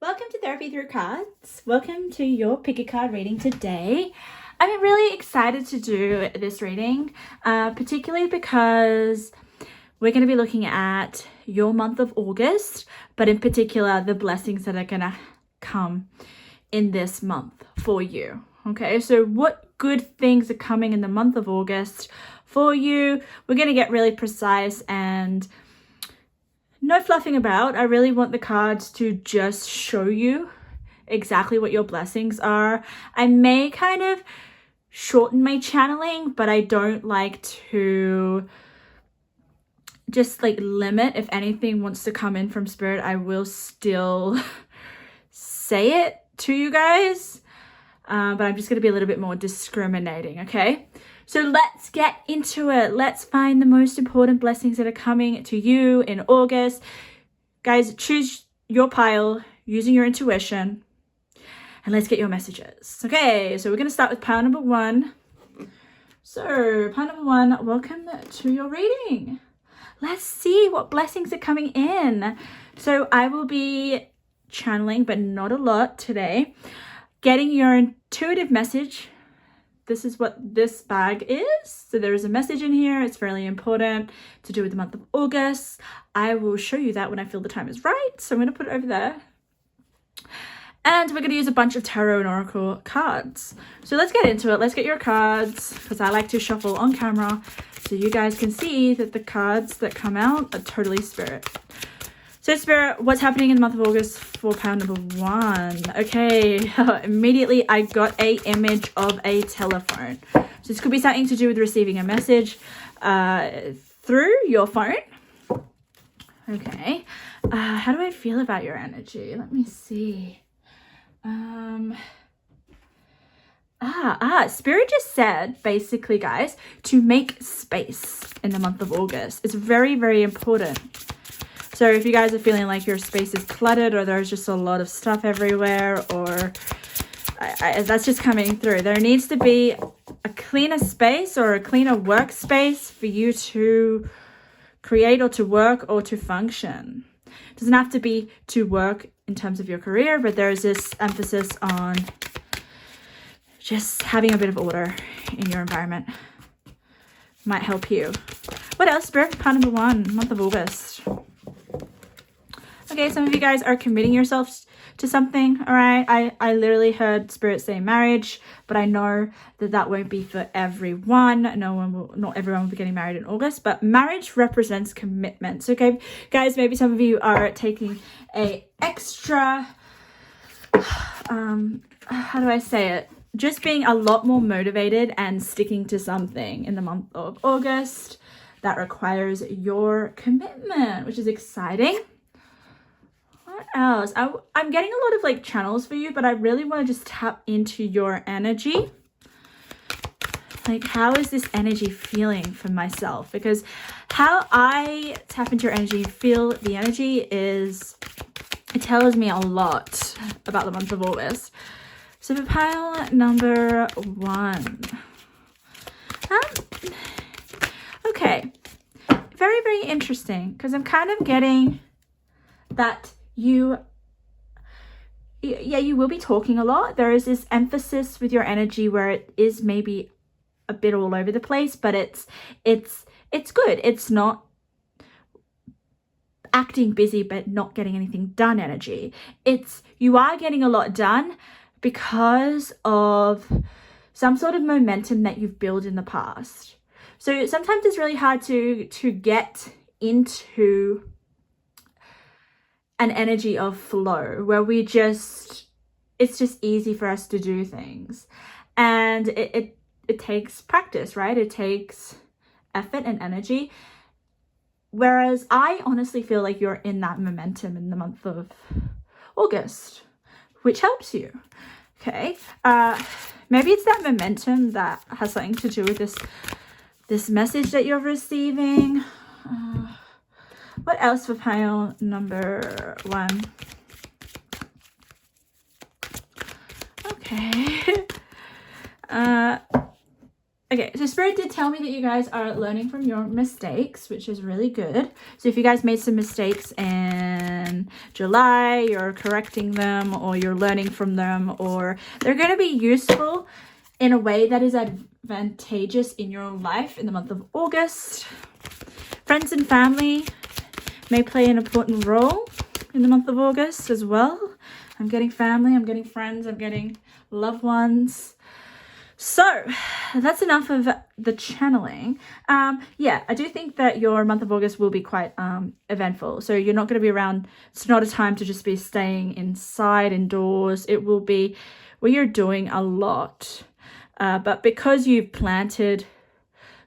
Welcome to Therapy Through Cards. Welcome to your pick a card reading today. I'm really excited to do this reading, particularly because we're going to be looking at your month of August, but in particular, the blessings that are going to come in this month for you. Okay, so what good things are coming in the month of August for you? We're going to get really precise and no fluffing about. I really want the cards to just show you exactly what your blessings are. I may kind of shorten my channeling, but I don't like to just like limit. If anything wants to come in from spirit, I will still say it to you guys. But I'm just going to be a little bit more discriminating, okay? So let's get into it. Let's find the most important blessings that are coming to you in August. Guys, choose your pile using your intuition and let's get your messages. Okay, so we're going to start with pile number one. So pile number one, welcome to your reading. Let's see what blessings are coming in. So I will be channeling, but not a lot today. Getting your intuitive message. This is what this bag is. So there is a message in here. It's fairly important to do with the month of August. I will show you that when I feel the time is right. So I'm going to put it over there. And we're going to use a bunch of tarot and oracle cards. So let's get into it. Let's get your cards, because I like to shuffle on camera so you guys can see that the cards that come out are totally spirit. So Spirit, what's happening in the month of August for pile number one? Okay, immediately I got a image of a telephone. So this could be something to do with receiving a message through your phone. Okay, how do I feel about your energy? Let me see. Spirit just said, basically, guys, to make space in the month of August. It's very, very important. So if you guys are feeling like your space is cluttered or there's just a lot of stuff everywhere, or that's just coming through, there needs to be a cleaner space or a cleaner workspace for you to create or to work or to function. It doesn't have to be to work in terms of your career, but there's this emphasis on just having a bit of order in your environment. Might help you. What else, Spirit? Part number one, month of August. Okay, some of you guys are committing yourselves to something, all right? I literally heard Spirit say marriage, but I know that that won't be for everyone. Not everyone will be getting married in August, but marriage represents commitments, okay? Guys, maybe some of you are taking a extra, how do I say it? Just being a lot more motivated and sticking to something in the month of August that requires your commitment, which is exciting. What else? I'm getting a lot of like channels for you, but I really want to just tap into your energy. Like, how is this energy feeling for myself? Because how I tap into your energy, feel the energy, is, it tells me a lot about the month of August. So for pile number one. Okay. Very, very interesting, because I'm kind of getting that you will be talking a lot. There is this emphasis with your energy where it is maybe a bit all over the place, but it's good. It's not acting busy but not getting anything done energy. You are getting a lot done because of some sort of momentum that you've built in the past. So sometimes it's really hard to get into an energy of flow where it's just easy for us to do things, and it takes practice, right? It takes effort and energy, whereas I honestly feel like you're in that momentum in the month of August, which helps you. Okay, maybe it's that momentum that has something to do with this message that you're receiving. What else for pile number one? Okay. Okay, so Spirit did tell me that you guys are learning from your mistakes, which is really good. So if you guys made some mistakes in July, you're correcting them, or you're learning from them, or they're going to be useful in a way that is advantageous in your life in the month of August. Friends and family may play an important role in the month of August as well. I'm getting family, I'm getting friends, I'm getting loved ones. So that's enough of the channeling. Yeah, I do think that your month of August will be quite eventful. So you're not going to be around. It's not a time to just be staying inside, indoors. It will be where you're doing a lot. But because you've planted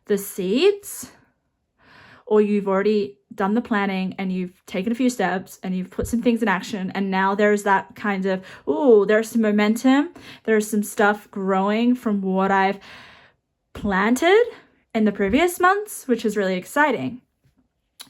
the seeds, or you've already done the planning and you've taken a few steps and you've put some things in action, and now there's that kind of, there's some momentum, there's some stuff growing from what I've planted in the previous months, which is really exciting.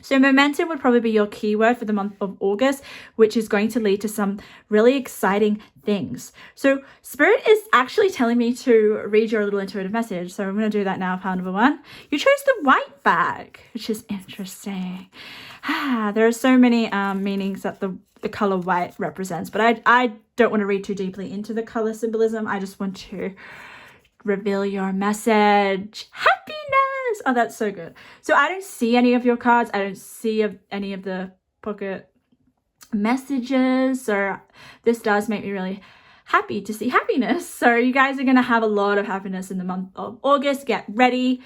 So momentum would probably be your keyword for the month of August, which is going to lead to some really exciting things. So Spirit is actually telling me to read your little intuitive message. So I'm going to do that now, pile number 1. You chose the white bag, which is interesting. There are so many meanings that the color white represents, but I don't want to read too deeply into the color symbolism. I just want to reveal your message. Happiness. Oh, that's so good. So I don't see any of your cards. I don't see any of the pocket messages. So this does make me really happy to see happiness. So you guys are going to have a lot of happiness in the month of August. Get ready.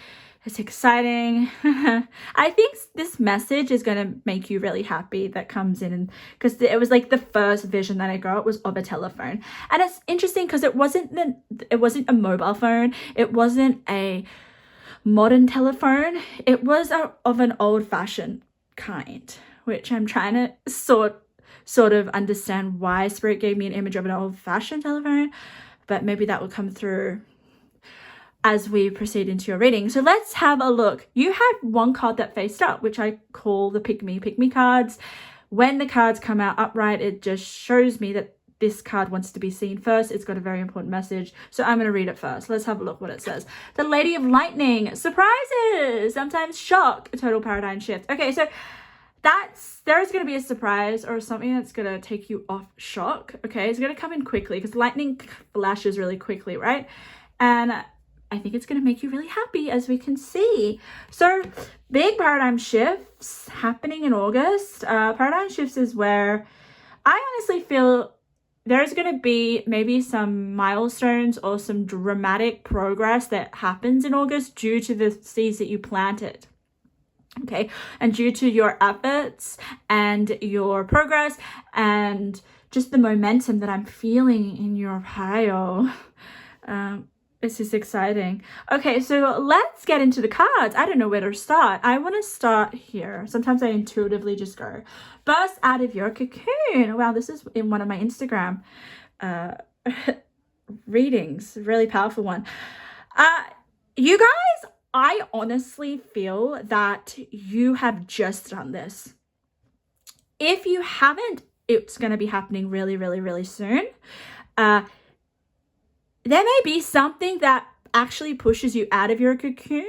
It's exciting. I think this message is going to make you really happy that comes in, because it was like the first vision that I got was of a telephone. And it's interesting because it wasn't a mobile phone. It wasn't a modern telephone. It was of an old-fashioned kind, which I'm trying to sort of understand why Spirit gave me an image of an old-fashioned telephone, but maybe that will come through as we proceed into your reading. So let's have a look. You had one card that faced up, which I call the pick me cards. When the cards come out upright, it just shows me that this card wants to be seen first. It's got a very important message. So I'm going to read it first. Let's have a look what it says. The Lady of Lightning, surprises, sometimes shock, a total paradigm shift. Okay, so there's going to be a surprise or something that's going to take you off shock. Okay, it's going to come in quickly because lightning flashes really quickly, right? And I think it's going to make you really happy, as we can see. So big paradigm shifts happening in August. Paradigm shifts is where I honestly feel there's going to be maybe some milestones or some dramatic progress that happens in August due to the seeds that you planted. Okay, and due to your efforts and your progress and just the momentum that I'm feeling in your pile. This is exciting. Okay, so let's get into the cards. I don't know where to start. I want to start here. Sometimes I intuitively just go, burst out of your cocoon. Wow, this is in one of my Instagram readings. Really powerful one. You guys, I honestly feel that you have just done this. If you haven't, it's going to be happening really, really, really soon. There may be something that actually pushes you out of your cocoon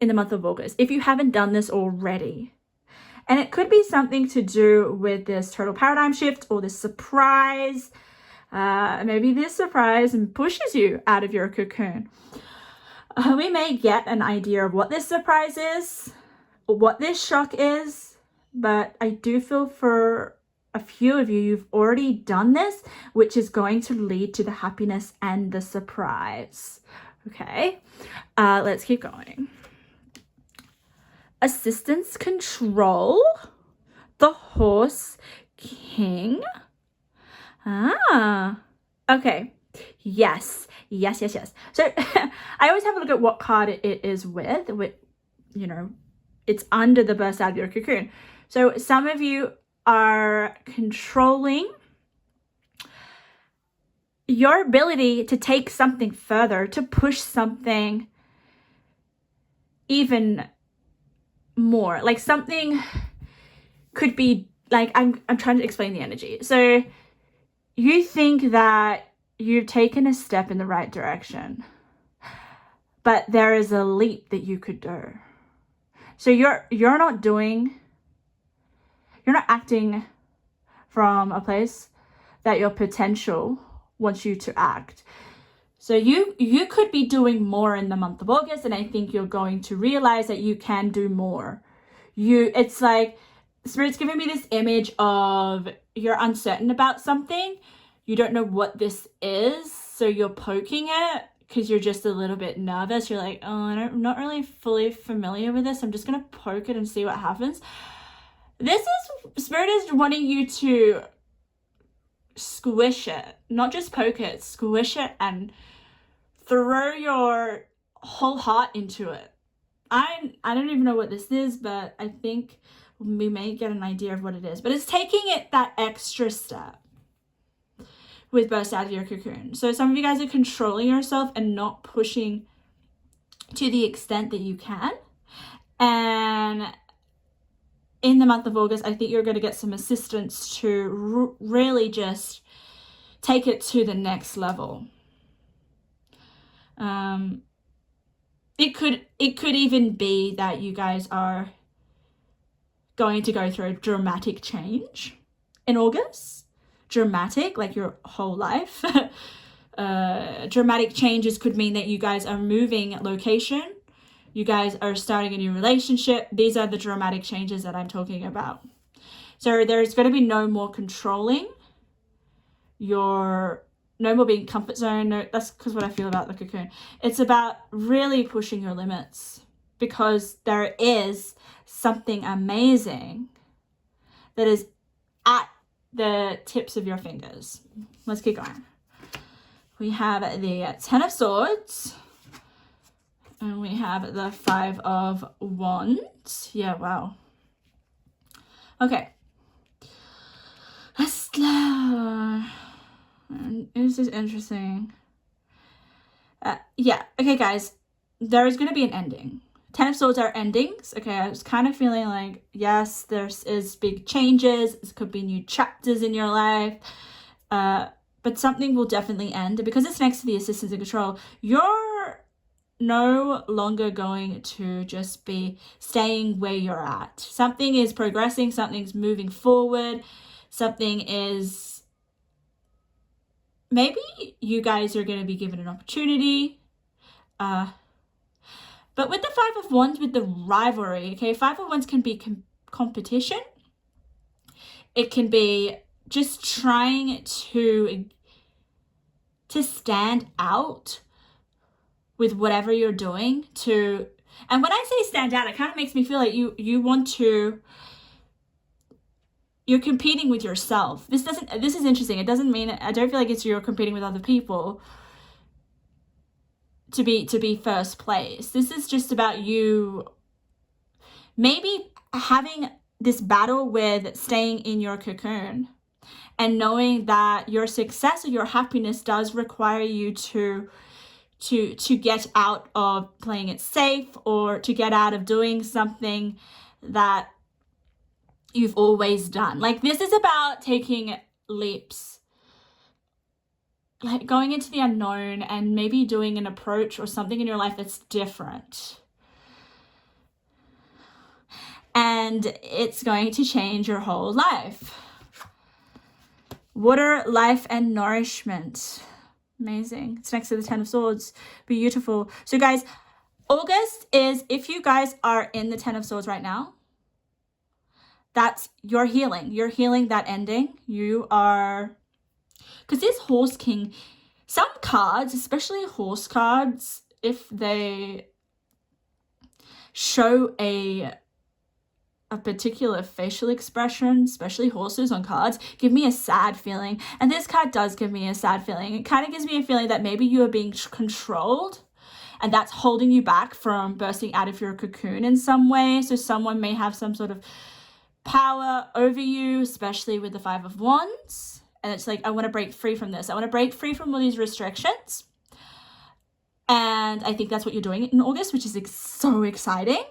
in the month of August, if you haven't done this already. And it could be something to do with this total paradigm shift or this surprise. Maybe this surprise pushes you out of your cocoon. We may get an idea of what this surprise is, or what this shock is, but I do feel for a few of you, you've already done this, which is going to lead to the happiness and the surprise. Okay, let's keep going. Assistance, control, the horse, king. Okay. Yes. So I always have a look at what card it is with, you know, it's under the burst out of your cocoon. So some of you are controlling your ability to take something further, to push something even more. Like something could be like, I'm trying to explain the energy. So you think that you've taken a step in the right direction. but there is a leap that you could do. So you're not acting from a place that your potential wants you to act. So you could be doing more in the month of August, and I think you're going to realize that you can do more. It's like Spirit's giving me this image of you're uncertain about something. You don't know what this is, so you're poking it because you're just a little bit nervous. You're like, oh, I'm not really fully familiar with this. I'm just going to poke it and see what happens. Spirit is wanting you to squish it, not just poke it, squish it and throw your whole heart into it. I don't even know what this is, but I think we may get an idea of what it is. But it's taking it that extra step with burst out of your cocoon. So some of you guys are controlling yourself and not pushing to the extent that you can. And in the month of August, I think you're going to get some assistance to really just take it to the next level. It could even be that you guys are going to go through a dramatic change in August. Dramatic, like your whole life. Dramatic changes could mean that you guys are moving location. You guys are starting a new relationship. These are the dramatic changes that I'm talking about. So there's going to be no more controlling. No more being comfort zone. No, that's because what I feel about the cocoon. It's about really pushing your limits, because there is something amazing that is at the tips of your fingers. Let's keep going. We have the 10 of Swords. And we have the 5 of Wands. Yeah, wow. Okay. This is interesting. Yeah. Okay, guys. There is going to be an ending. 10 of Swords are endings. Okay, I was kind of feeling like, yes, there is big changes. This could be new chapters in your life. But something will definitely end. And because it's next to the assistance and control, you're no longer going to just be staying where you're at. Something is progressing. Something's moving forward. Something is... Maybe you guys are going to be given an opportunity. But with the 5 of Wands, with the rivalry, okay, 5 of Wands can be competition. It can be just trying to stand out with whatever you're doing. And when I say stand out, it kind of makes me feel like you're competing with yourself. This is interesting. It doesn't mean, I don't feel like you're competing with other people to be first place. This is just about you maybe having this battle with staying in your cocoon and knowing that your success or your happiness does require you to get out of playing it safe, or to get out of doing something that you've always done. Like, this is about taking leaps, like going into the unknown and maybe doing an approach or something in your life that's different. And it's going to change your whole life. Water, life, and nourishment. Amazing. It's next to the 10 of Swords. Beautiful. So guys, August is, if you guys are in the 10 of Swords right now, that's your healing. You're healing that ending. You are... Because this Horse King, some cards, especially horse cards, if they show a particular facial expression, especially horses on cards, give me a sad feeling. And this card does give me a sad feeling. It kind of gives me a feeling that maybe you are being controlled, and that's holding you back from bursting out of your cocoon in some way. So someone may have some sort of power over you, especially with the 5 of Wands. And it's like, I want to break free from this. I want to break free from all these restrictions. And I think that's what you're doing in August, which is so exciting.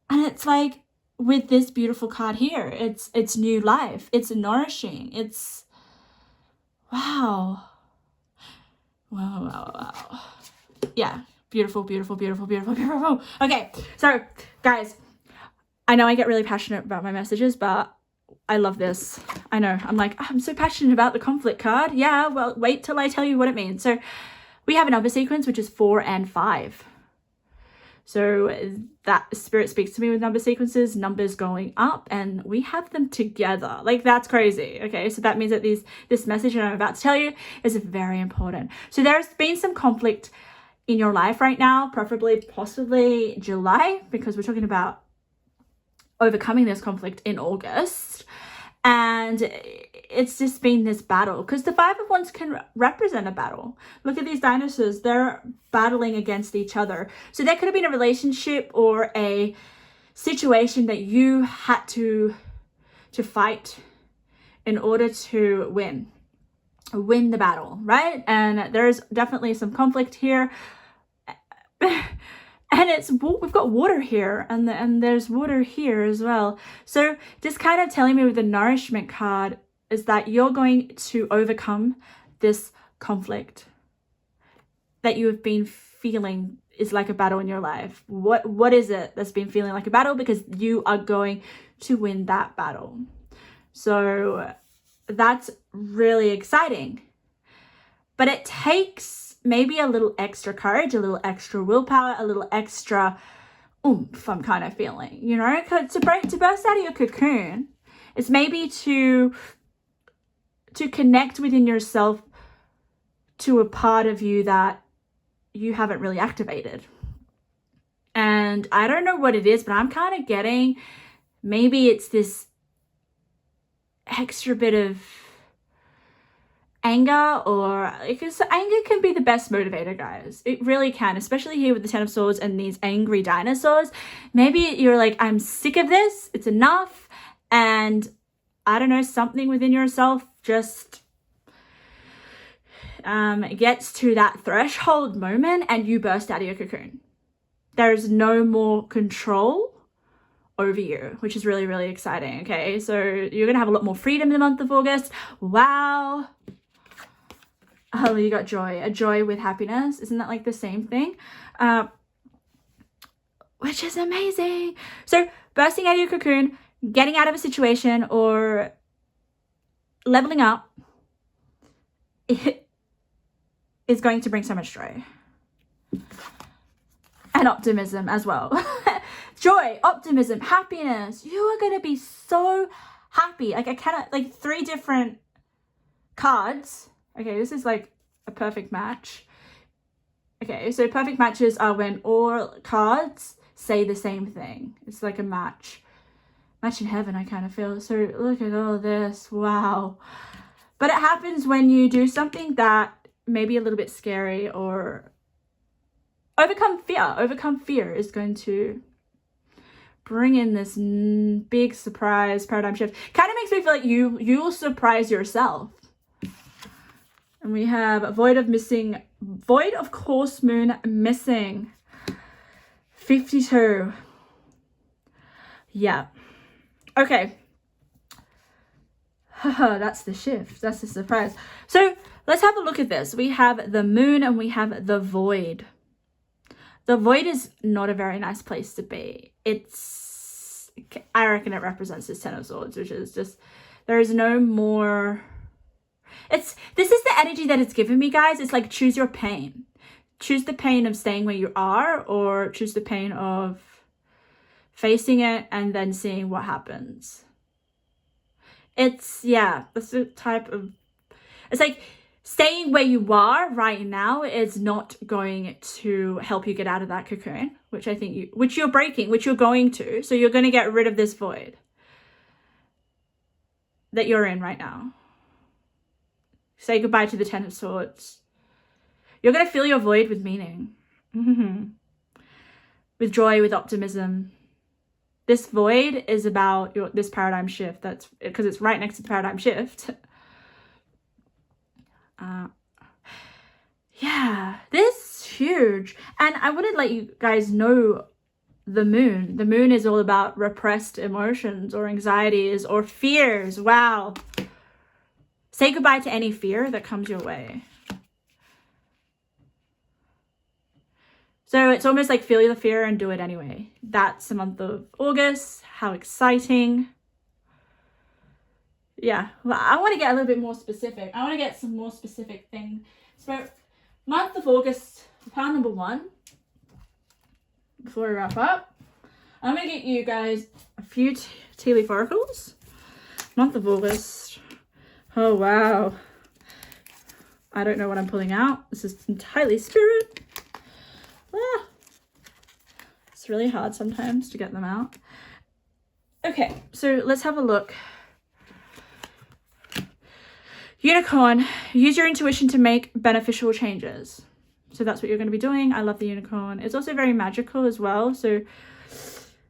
And it's like, with this beautiful card here, it's new life. It's nourishing. It's, wow. Wow. Yeah, beautiful, beautiful, beautiful, beautiful, beautiful. Okay, so guys, I know I get really passionate about my messages, but I love this. I know, I'm so passionate about the conflict card. Yeah, well, wait till I tell you what it means. So we have a number sequence, which is 4 and 5. So that spirit speaks to me with number sequences, numbers going up, and we have them together. Like, that's crazy. Okay, so that means that this message that I'm about to tell you is very important. So there's been some conflict in your life right now, possibly July, because we're talking about overcoming this conflict in August. And it's just been this battle, because the 5 of Wands can represent a battle. Look at these dinosaurs, they're battling against each other. So there could have been a relationship or a situation that you had to fight in order to win the battle, right? And there's definitely some conflict here. And we've got water here, and there's water here as well. So just kind of telling me with the nourishment card is that you're going to overcome this conflict that you have been feeling is like a battle in your life. What is it that's been feeling like a battle? Because you are going to win that battle. So that's really exciting. But it takes maybe a little extra courage, a little extra willpower, a little extra oomph, I'm kind of feeling, you know, to burst out of your cocoon. It's maybe to connect within yourself to a part of you that you haven't really activated. And I don't know what it is, but I'm kind of getting, maybe it's this extra bit of anger, or because anger can be the best motivator, guys. It really can, especially here with the 10 of Swords and these angry dinosaurs. Maybe you're like, I'm sick of this, it's enough, and I don't know, something within yourself just gets to that threshold moment and you burst out of your cocoon. There's no more control over you, which is really, really exciting. Okay, so you're gonna have a lot more freedom in the month of August. Wow. Oh, you got joy, a joy with happiness. Isn't that like the same thing? Which is amazing. So bursting out of your cocoon, getting out of a situation, or leveling up, it is going to bring so much joy and optimism as well. Joy, optimism, happiness. You are going to be so happy. Like, I cannot, like 3 different cards. Okay, this is like a perfect match. Okay, so perfect matches are when all cards say the same thing. It's like a match in heaven, I kind of feel. So look at all this. Wow. But it happens when you do something that may be a little bit scary, or overcome fear. Overcome fear is going to bring in this big surprise paradigm shift. Kind of makes me feel like you'll surprise yourself. And we have a void of course moon missing. 52. Yeah. Okay. That's the shift. That's the surprise. So let's have a look at this. We have the moon and we have the void. The void is not a very nice place to be. I reckon it represents this 10 of Swords, which is just, there is no more. This is the energy that it's given me, guys. It's like, choose your pain. Choose the pain of staying where you are, or choose the pain of facing it and then seeing what happens. That's the type of, it's like staying where you are right now is not going to help you get out of that cocoon, which I think which you're breaking, which you're going to. So you're going to get rid of this void that you're in right now. Say goodbye to the 10 of Swords. You're going to fill your void with meaning. With joy, with optimism. This void is about this paradigm shift. That's because it's right next to the paradigm shift. Yeah, this is huge. And I want to let you guys know the moon. The moon is all about repressed emotions or anxieties or fears. Wow. Say goodbye to any fear that comes your way. So it's almost like feel the fear and do it anyway. That's the month of August. How exciting. Yeah, well, I want to get a little bit more specific. I want to get some more specific things. So month of August, pile number 1. Before we wrap up, I'm going to get you guys a few tea leaf oracles. Month of August. Oh, wow. I don't know what I'm pulling out. This is entirely spirit. Ah. It's really hard sometimes to get them out. Okay, so let's have a look. Unicorn, use your intuition to make beneficial changes. So that's what you're going to be doing. I love the unicorn. It's also very magical as well. So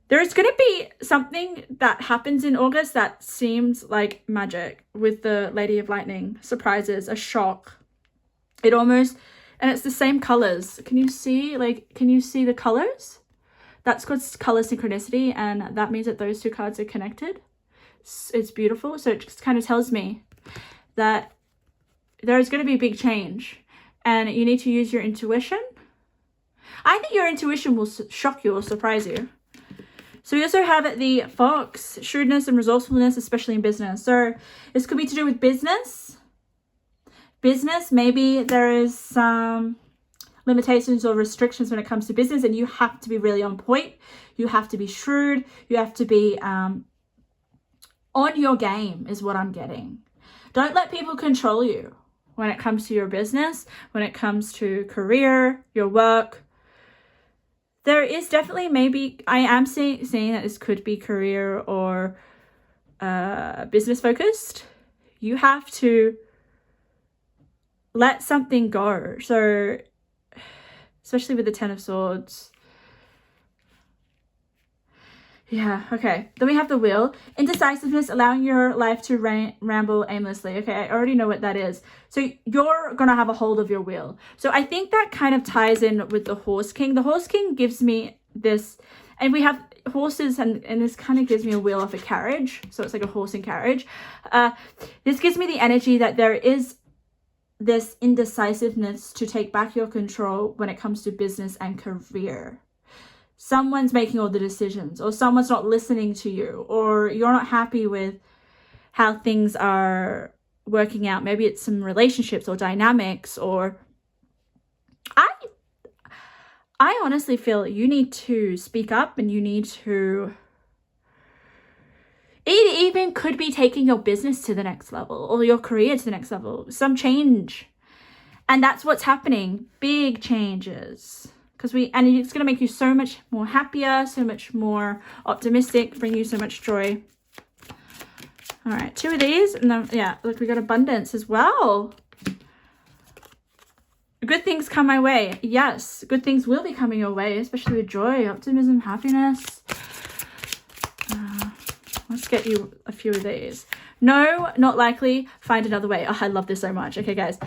there's going to be something that happens in August that seems like magic with the Lady of Lightning. Surprises, a shock. It almost, and it's the same colors. Can you see the colors? That's called color synchronicity, and that means that those two cards are connected. It's beautiful. So it just kind of tells me that there's going to be a big change and you need to use your intuition. I think your intuition will shock you or surprise you. So we also have the Fox, shrewdness and resourcefulness, especially in business. So this could be to do with business. Maybe there is some limitations or restrictions when it comes to business, and you have to be really on point. You have to be shrewd. You have to be on your game is what I'm getting. Don't let people control you when it comes to your business, when it comes to career, your work. There is definitely I am seeing that this could be career or business focused. You have to let something go. So, especially with the Ten of Swords. Yeah, okay. Then we have the Wheel. Indecisiveness, allowing your life to ramble aimlessly. Okay, I already know what that is. So you're going to have a hold of your wheel. So I think that kind of ties in with the Horse King. The Horse King gives me this, and we have horses, and this kind of gives me a wheel off a carriage. So it's like a horse and carriage. This gives me the energy that there is this indecisiveness to take back your control when it comes to business and career. Someone's making all the decisions, or someone's not listening to you, or you're not happy with how things are working out. Maybe it's some relationships or dynamics, or I honestly feel you need to speak up, and you need to, it even could be taking your business to the next level or your career to the next level, some change. And that's what's happening. Big changes. And it's going to make you so much more happier, so much more optimistic, bring you so much joy. All right, 2 of these. And then, yeah, look, we got abundance as well. Good things come my way. Yes, good things will be coming your way, especially with joy, optimism, happiness. Let's get you a few of these. No, not likely. Find another way. Oh, I love this so much. Okay, guys.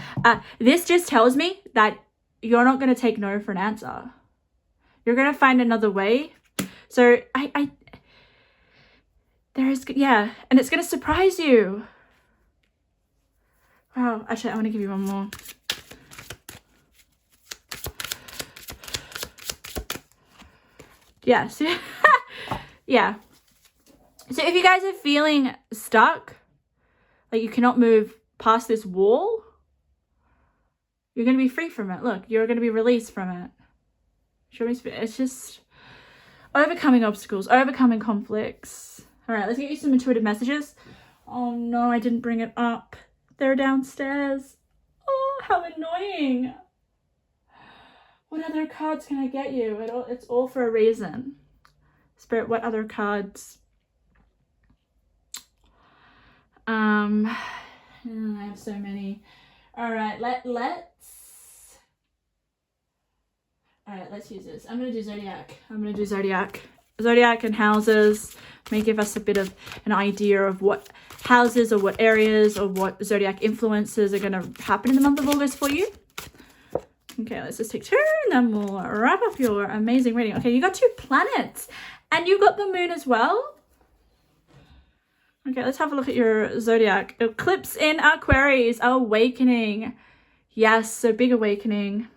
This just tells me that you're not going to take no for an answer. You're going to find another way. So and it's going to surprise you. Wow, actually, I want to give you one more. Yes. Yeah. So if you guys are feeling stuck, like you cannot move past this wall, you're going to be free from it. Look, you're going to be released from it. It's just overcoming obstacles, overcoming conflicts. All right, let's get you some intuitive messages. Oh no, I didn't bring it up. They're downstairs. Oh, how annoying. What other cards can I get you? It's all for a reason. Spirit, what other cards? I have so many. All right, let's use this. I'm going to do Zodiac. Zodiac and houses may give us a bit of an idea of what houses or what areas or what Zodiac influences are going to happen in the month of August for you. Okay, let's just take 2 and then we'll wrap up your amazing reading. Okay, you got 2 planets and you got the moon as well. Okay, let's have a look at your Zodiac. Eclipse in Aquarius, awakening. Yes, so big awakening.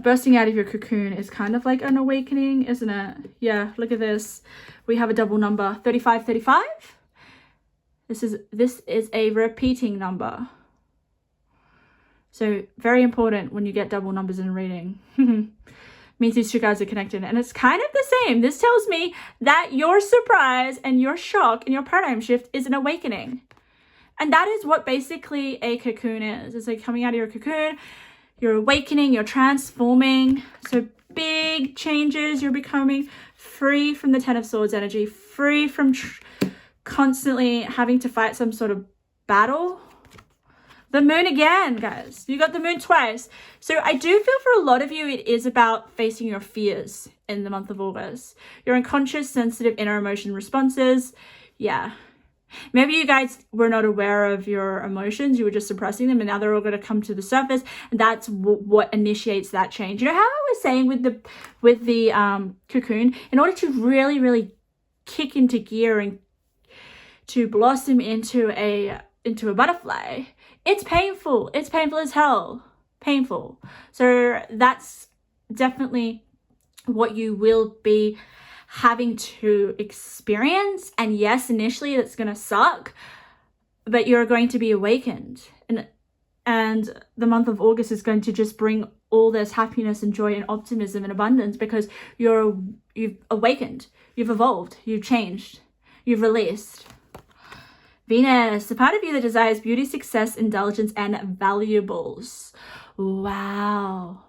bursting out of your cocoon is kind of like an awakening, isn't it? Yeah, look at this. We have a double number, 3535. This is a repeating number. So very important when you get double numbers in a reading. Means these two guys are connected, and it's kind of the same. This tells me that your surprise and your shock and your paradigm shift is an awakening. And that is what basically a cocoon is. It's like coming out of your cocoon, you're awakening, you're transforming. So big changes, you're becoming free from the Ten of Swords energy, free from constantly having to fight some sort of battle. The moon again, guys. You got the moon twice. So I do feel for a lot of you, it is about facing your fears in the month of August. Your unconscious, sensitive, inner emotion responses. Yeah. Maybe you guys were not aware of your emotions. You were just suppressing them, and now they're all going to come to the surface. And that's what initiates that change. You know how I was saying with the cocoon, in order to really, really kick into gear and to blossom into a butterfly, it's painful. It's painful as hell. Painful. So that's definitely what you will be having to experience. And yes, initially it's going to suck, but you're going to be awakened. And the month of August is going to just bring all this happiness and joy and optimism and abundance, because you've awakened, you've evolved, you've changed, you've released. Venus, the part of you that desires beauty, success, indulgence, and valuables. Wow.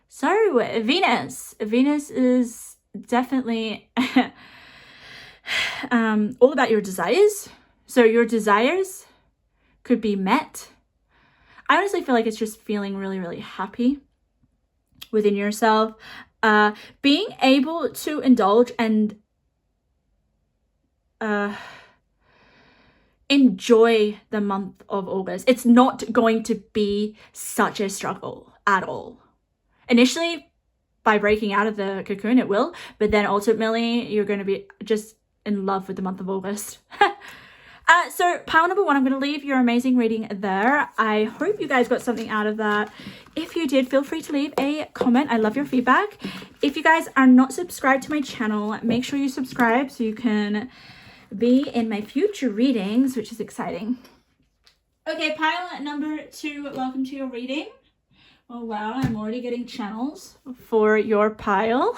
So Venus is definitely all about your desires. So your desires could be met. I honestly feel like it's just feeling really, really happy within yourself. Being able to indulge and enjoy the month of August. It's not going to be such a struggle at all. Initially, by breaking out of the cocoon, it will, but then ultimately you're going to be just in love with the month of August. So pile number 1, I'm going to leave your amazing reading there. I hope you guys got something out of that. If you did, feel free to leave a comment. I love your feedback. If you guys are not subscribed to my channel, make sure you subscribe so you can be in my future readings, which is exciting. Okay, pile number 2, welcome to your reading. Oh wow, I'm already getting channels for your pile.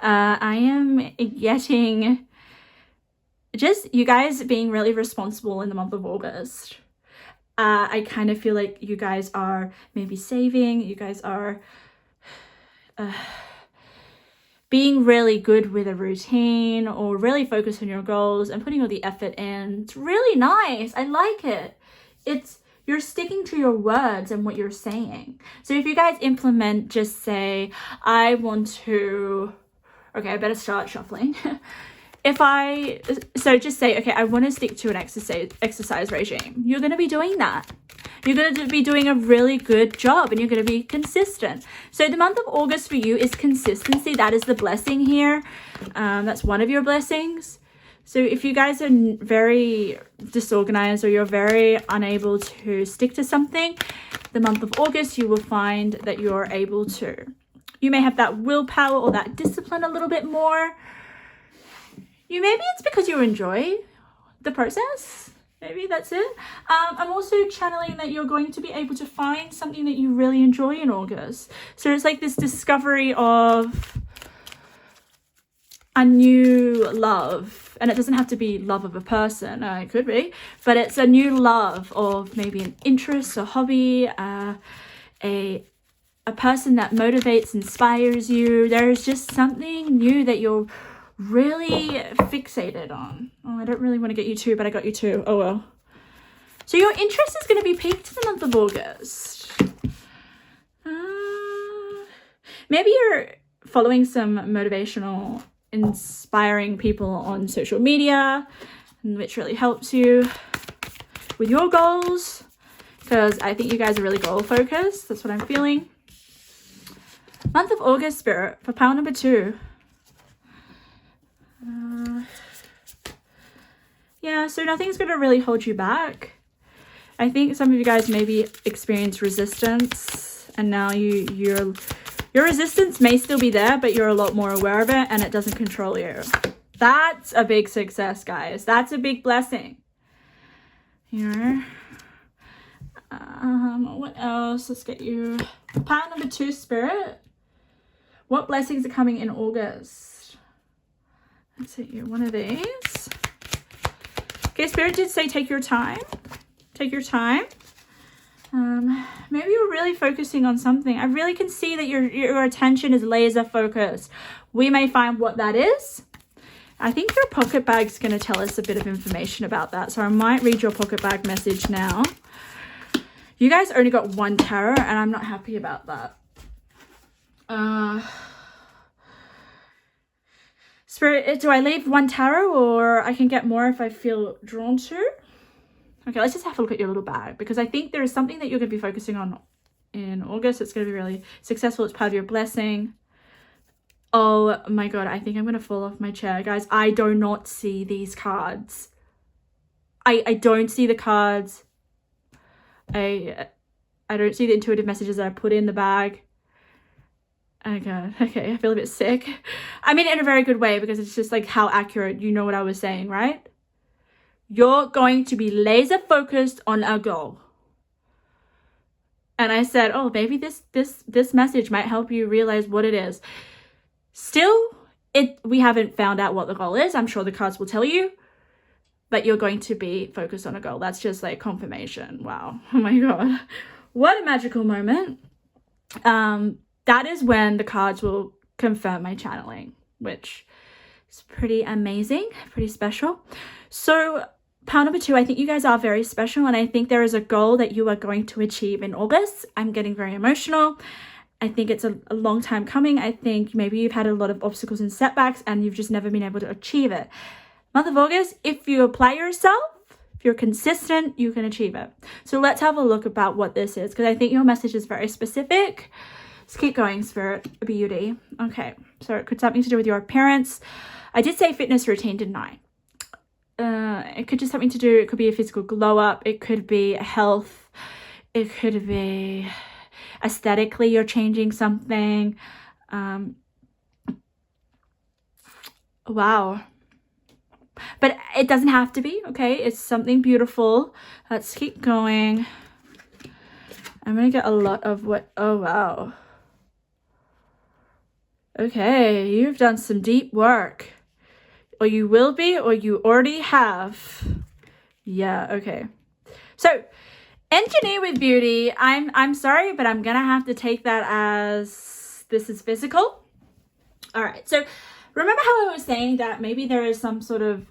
I am getting just you guys being really responsible in the month of August. I kind of feel like you guys are maybe saving, you guys are being really good with a routine, or really focused on your goals and putting all the effort in. It's really nice. I like it. You're sticking to your words and what you're saying. So if you guys implement, just say, I better start shuffling. So just say, okay, I want to stick to an exercise regime. You're going to be doing that. You're going to be doing a really good job, and you're going to be consistent. So the month of August for you is consistency. That is the blessing here. That's one of your blessings. So if you guys are very disorganized, or you're very unable to stick to something, the month of August, you will find that you're able to. You may have that willpower or that discipline a little bit more. Maybe it's because you enjoy the process. Maybe that's it. I'm also channeling that you're going to be able to find something that you really enjoy in August. So it's like this discovery of a new love. And it doesn't have to be love of a person. It could be. But it's a new love of maybe an interest, a hobby, a person that motivates, inspires you. There's just something new that you're really fixated on. Oh, I don't really want to get you 2, but I got you 2. Oh well. So your interest is going to be peaked in the month of August. Maybe you're following some motivational, inspiring people on social media, which really helps you with your goals, because I think you guys are really goal focused. That's what I'm feeling. Month of August, Spirit, for pile number 2. Yeah, so nothing's going to really hold you back. I think some of you guys maybe experience resistance and now your resistance may still be there, but you're a lot more aware of it and it doesn't control you. That's a big success, guys. That's a big blessing. Here. What else? Let's get you pile number 2, Spirit. What blessings are coming in August? Let's hit you one of these. Okay, Spirit did say take your time. Take your time. Maybe you're really focusing on something. I really can see that your attention is laser focused. We may find what that is. I think your pocket bag's going to tell us a bit of information about that. So I might read your pocket bag message now. You guys only got 1 tarot, and I'm not happy about that. Spirit, do I leave 1 tarot, or I can get more if I feel drawn to? Okay, let's just have a look at your little bag, because I think there is something that you're going to be focusing on in August. It's going to be really successful. It's part of your blessing. Oh my God, I think I'm going to fall off my chair. Guys, I do not see these cards. I don't see the cards. I don't see the intuitive messages that I put in the bag. Oh God, okay, I feel a bit sick. I mean, in a very good way, because it's just like how accurate, you know what I was saying, right? You're going to be laser focused on a goal. And I said, oh, maybe this message might help you realize what it is. Still, we haven't found out what the goal is. I'm sure the cards will tell you. But you're going to be focused on a goal. That's just like confirmation. Wow. Oh my God. What a magical moment. That is when the cards will confirm my channeling, which is pretty amazing, pretty special. So pile number 2, I think you guys are very special, and I think there is a goal that you are going to achieve in August. I'm getting very emotional. I think it's a long time coming. I think maybe you've had a lot of obstacles and setbacks and you've just never been able to achieve it. Month of August, if you apply yourself, if you're consistent, you can achieve it. So let's have a look about what this is, because I think your message is very specific. Let's keep going, Spirit. Beauty. Okay, so it could something to do with your appearance. I did say fitness routine, didn't I? It could just something to do, it could be a physical glow up, it could be health, it could be aesthetically you're changing something. Wow. But it doesn't have to be, okay? It's something beautiful. Let's keep going. I'm going to get a lot of what... Oh, wow. Okay, you've done some deep work. Or you will be, or you already have. Yeah, okay. So, engineer with beauty. I'm sorry, but I'm going to have to take that as this is physical. All right, so... Remember how I was saying that maybe there is some sort of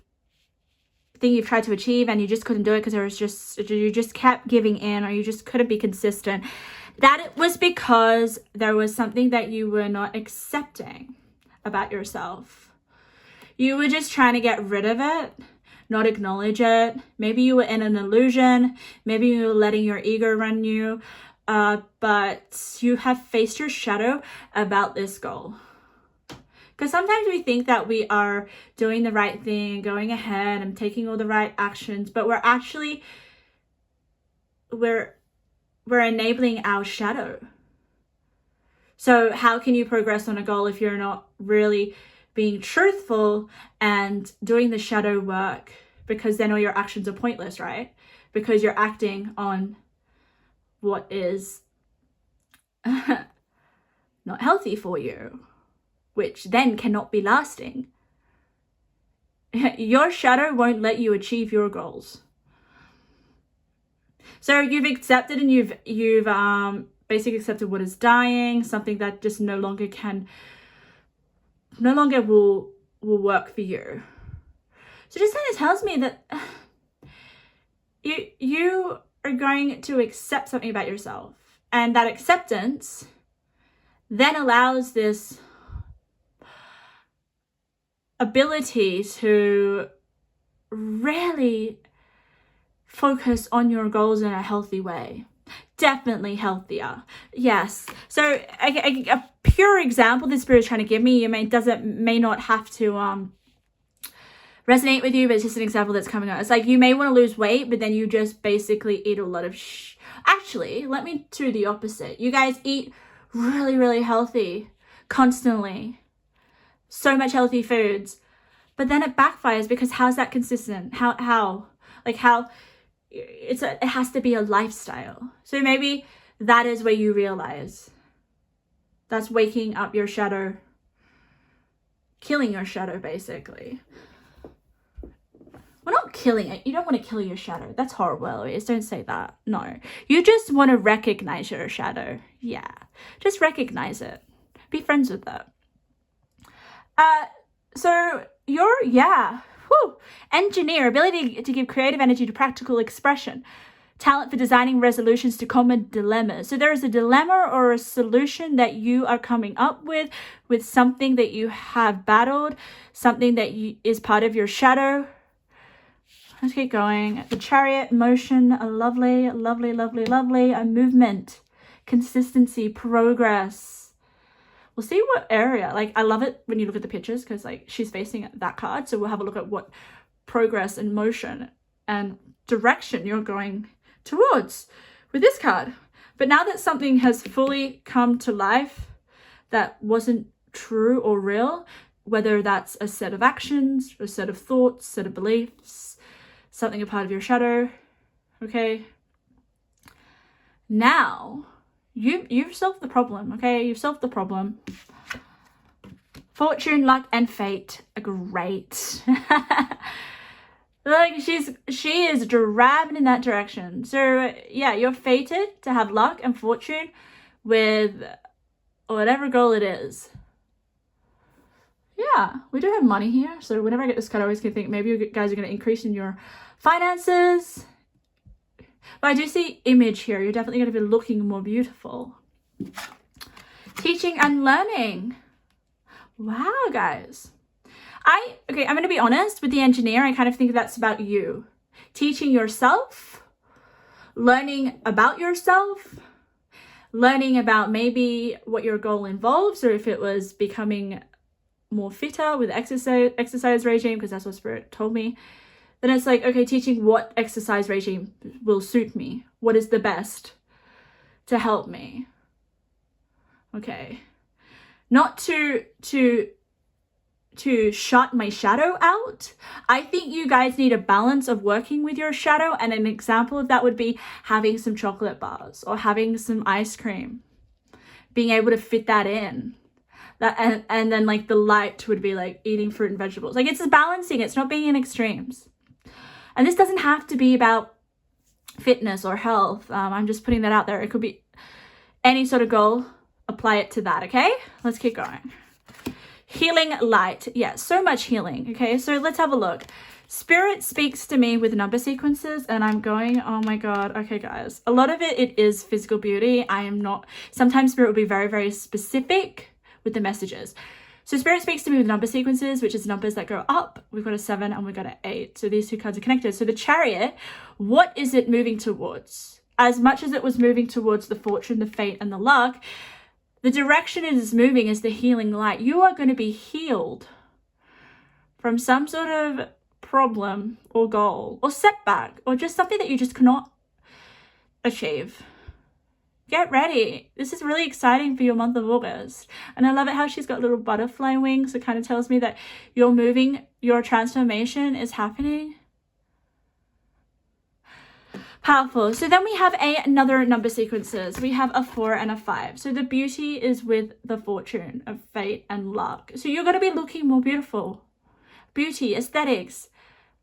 thing you've tried to achieve and you just couldn't do it because you just kept giving in, or you just couldn't be consistent? That it was because there was something that you were not accepting about yourself. You were just trying to get rid of it, not acknowledge it. Maybe you were in an illusion. Maybe you were letting your ego run you. But you have faced your shadow about this goal. Because sometimes we think that we are doing the right thing, going ahead and taking all the right actions, but we're actually, we're enabling our shadow. So how can you progress on a goal if you're not really being truthful and doing the shadow work? Because then all your actions are pointless, right? Because you're acting on what is not healthy for you, which then cannot be lasting. Your shadow won't let you achieve your goals. So you've accepted, and you've basically accepted what is dying, something that just no longer will work for you. So just kind of tells me that you are going to accept something about yourself, and that acceptance then allows this ability to really focus on your goals in a healthy way. Definitely healthier. Yes. So a pure example this spirit is trying to give me, may not have to resonate with you, but it's just an example that's coming out. It's like you may want to lose weight, but then you just basically eat a lot of Actually, let me do the opposite. You guys eat really, really healthy constantly. So much healthy foods. But then it backfires because how's that consistent? How? Like how it has to be a lifestyle. So maybe that is where you realize that's waking up your shadow, killing your shadow basically. We're not killing it. You don't want to kill your shadow. That's horrible, Eloise. Don't say that. No. You just want to recognize your shadow. Yeah. Just recognize it. Be friends with it. So engineer, ability to give creative energy to practical expression, talent for designing resolutions to common dilemmas. So there is a dilemma or a solution that you are coming up with something that you have battled, something that is part of your shadow. Let's keep going. The Chariot, motion, a lovely, a movement, consistency, progress. We'll see what area. Like, I love it when you look at the pictures because, like, she's facing that card. So we'll have a look at what progress and motion and direction you're going towards with this card. But now that something has fully come to life that wasn't true or real, whether that's a set of actions, a set of thoughts, set of beliefs, something a part of your shadow, okay? Now, you've solved the problem, okay? You've solved the problem. Fortune, luck, and fate are great. Like, she is driving in that direction. So, yeah, you're fated to have luck and fortune with whatever goal it is. Yeah, we do have money here. So whenever I get this card, I always can think maybe you guys are going to increase in your finances. But I do see image here. You're definitely going to be looking more beautiful. Teaching and learning. Wow, guys. I'm going to be honest with the engineer. I kind of think that's about you. Teaching yourself, learning about yourself, learning about maybe what your goal involves, or if it was becoming more fitter with exercise regime, because that's what Spirit told me. Then it's like, okay, teaching what exercise regime will suit me. What is the best to help me? Okay. Not to shut my shadow out. I think you guys need a balance of working with your shadow, and an example of that would be having some chocolate bars or having some ice cream. Being able to fit that in. That and then like the light would be like eating fruit and vegetables. Like, it's balancing, it's not being in extremes. And this doesn't have to be about fitness or health. I'm just putting that out there. It could be any sort of goal. Apply it to that, okay? Let's keep going. Healing light. Yeah, so much healing. Okay, so let's have a look. Spirit speaks to me with number sequences, and I'm going, oh my God. Okay, guys. A lot of it is physical beauty. I am not, sometimes Spirit will be very, very specific with the messages. So Spirit speaks to me with number sequences, which is numbers that go up. We've got a 7 and we've got an 8. So these two cards are connected. So the Chariot, what is it moving towards? As much as it was moving towards the fortune, the fate, and the luck, the direction it is moving is the healing light. You are going to be healed from some sort of problem or goal or setback or just something that you just cannot achieve. Get ready. This is really exciting for your month of August. And I love it how she's got little butterfly wings. It kind of tells me that you're moving, your transformation is happening. Powerful. So then we have another number sequences. We have a 4 and a 5. So the beauty is with the fortune of fate and luck. So you're going to be looking more beautiful. Beauty, aesthetics,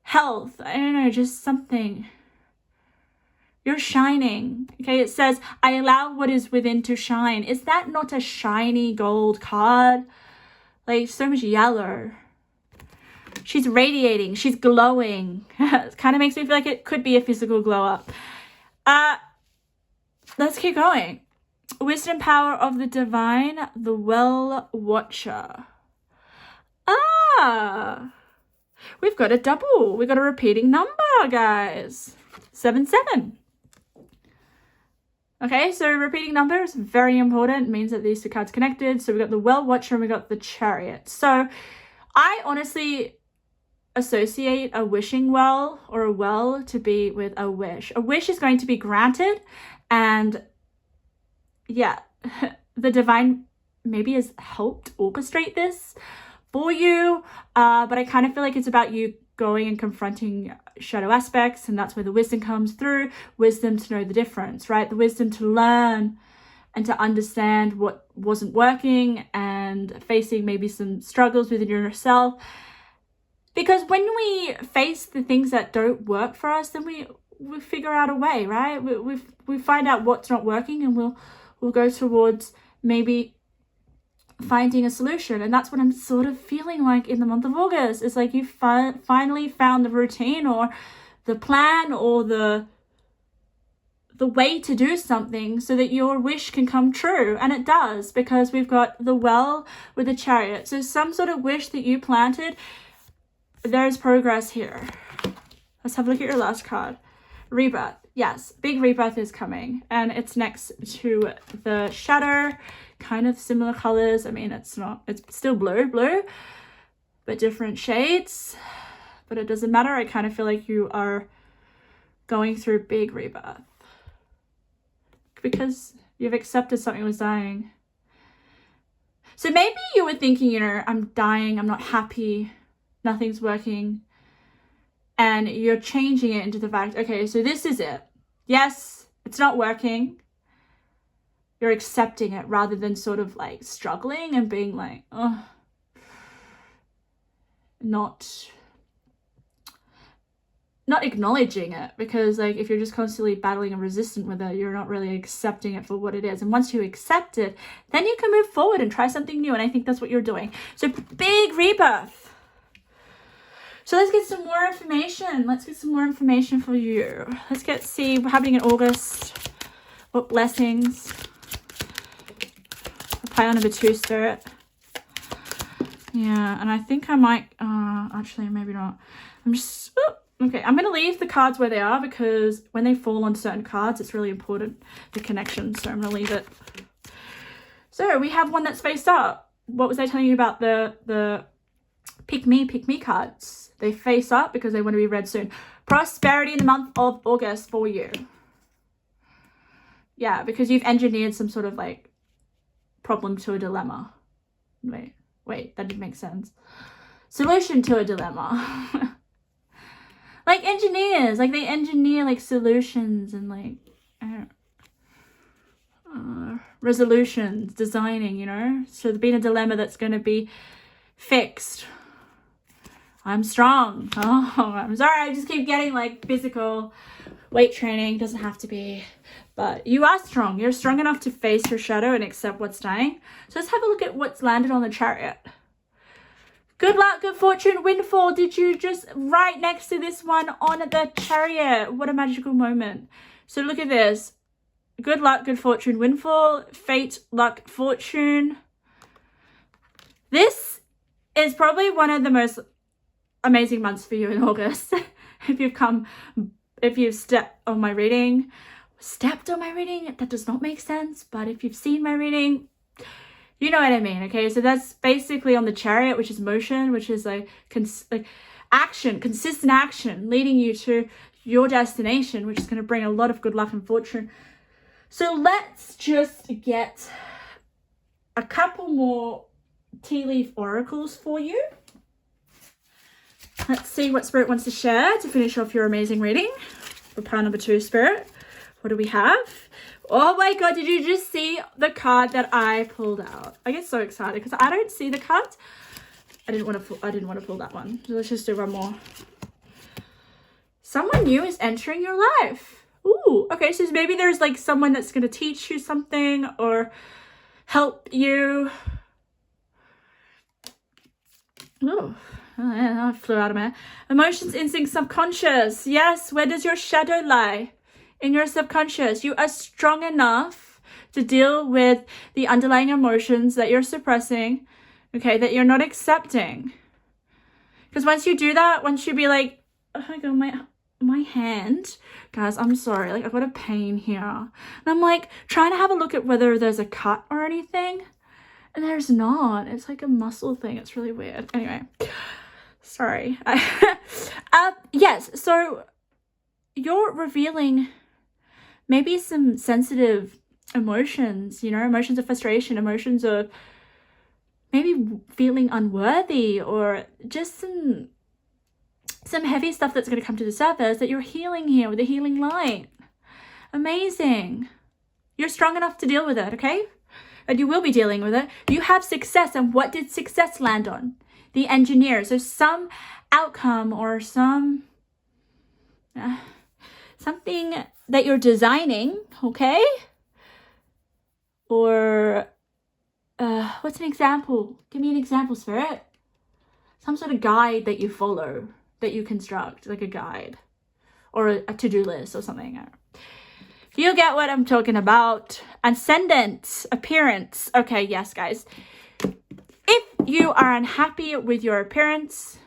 health. I don't know, just something. You're shining. Okay, it says, I allow what is within to shine. Is that not a shiny gold card? Like, so much yellow. She's radiating. She's glowing. It kind of makes me feel like it could be a physical glow up. Let's keep going. Wisdom, power of the divine, the well watcher. We've got a double. We've got a repeating number, guys. 7, 7. Okay, so repeating numbers, very important. It means that these two cards connected. So we got the well watcher and we got the Chariot. So I honestly associate a wishing well or a well to be with a wish. A wish is going to be granted And yeah, the divine maybe has helped orchestrate this for you, but I kind of feel like it's about you going and confronting shadow aspects, and that's where the wisdom comes through. Wisdom to know the difference, right? The wisdom to learn and to understand what wasn't working and facing maybe some struggles within yourself. Because when we face the things that don't work for us, then we figure out a way, right? We find out what's not working, and we'll go towards maybe finding a solution. And that's what I'm sort of feeling like in the month of August. It's like you finally found the routine or the plan or the way to do something so that your wish can come true. And it does, because we've got the well with the Chariot. So some sort of wish that you planted, there's progress here. Let's have a look at your last card. Rebirth. Yes, big rebirth is coming, and it's next to the shadow, kind of similar colors. I mean, it's still blue, but different shades, but it doesn't matter. I kind of feel like you are going through big rebirth because you've accepted something was dying. So maybe you were thinking, you know, I'm dying, I'm not happy, nothing's working. And you're changing it into the fact, okay, so this is it. Yes, it's not working. You're accepting it rather than sort of like struggling and being like, oh, not acknowledging it. Because like if you're just constantly battling and resistant with it, you're not really accepting it for what it is. And once you accept it, then you can move forward and try something new. And I think that's what you're doing. So big rebirth. So let's get some more information. Let's get some more information for you. Let's see what's happening in August. What blessings. Pile number 2, Spirit. Yeah, and I think I might, actually, maybe not. Okay, I'm going to leave the cards where they are because when they fall on certain cards, it's really important, the connection. So I'm going to leave it. So we have one that's faced up. What was I telling you about the pick me cards? They face up because they want to be read soon. Prosperity in the month of August for you. Yeah, because you've engineered some sort of like problem to a dilemma. Wait, that didn't make sense. Solution to a dilemma. Like engineers, like they engineer like solutions and like resolutions, designing, you know. So there's been a dilemma that's going to be fixed. I'm strong. Oh, I'm sorry. I just keep getting like physical weight training. Doesn't have to be, but you are strong. You're strong enough to face your shadow and accept what's dying. So let's have a look at what's landed on the Chariot. Good luck, good fortune, windfall. Did you just right next to this one on the Chariot? What a magical moment. So look at this. Good luck, good fortune, windfall, fate, luck, fortune. This is probably one of the most amazing months for you in August. if you've stepped on my reading, that does not make sense, but if you've seen my reading, you know what I mean. Okay, so that's basically on the Chariot, which is motion, which is like action, consistent action leading you to your destination, which is going to bring a lot of good luck and fortune. So let's just get a couple more tea leaf oracles for you. Let's see what Spirit wants to share to finish off your amazing reading. For pile number 2, Spirit. What do we have? Oh my God, did you just see the card that I pulled out? I get so excited because I don't see the cards. I didn't want to pull that one. So let's just do one more. Someone new is entering your life. Ooh, okay, so maybe there's like someone that's going to teach you something or help you. Oh, I flew out of my emotions, instincts, subconscious. Yes, where does your shadow lie? In your subconscious. You are strong enough to deal with the underlying emotions that you're suppressing, okay, that you're not accepting. Because once you do that, once you be like, oh my God, my hand, guys, I'm sorry, like I've got a pain here. And I'm like trying to have a look at whether there's a cut or anything. And there's not. It's like a muscle thing. It's really weird. Anyway, sorry. Yes, so you're revealing maybe some sensitive emotions, you know, emotions of frustration, emotions of maybe feeling unworthy, or just some heavy stuff that's going to come to the surface that you're healing here with the healing light. Amazing. You're strong enough to deal with it, okay? And you will be dealing with it. You have success. And what did success land on? The engineer. So some outcome or something that you're designing, okay? Or what's an example? Give me an example, Spirit. Some sort of guide that you follow, that you construct, like a guide or a to-do list or something. You get what I'm talking about. Ascendant, appearance. Okay, yes, guys. If you are unhappy with your appearance,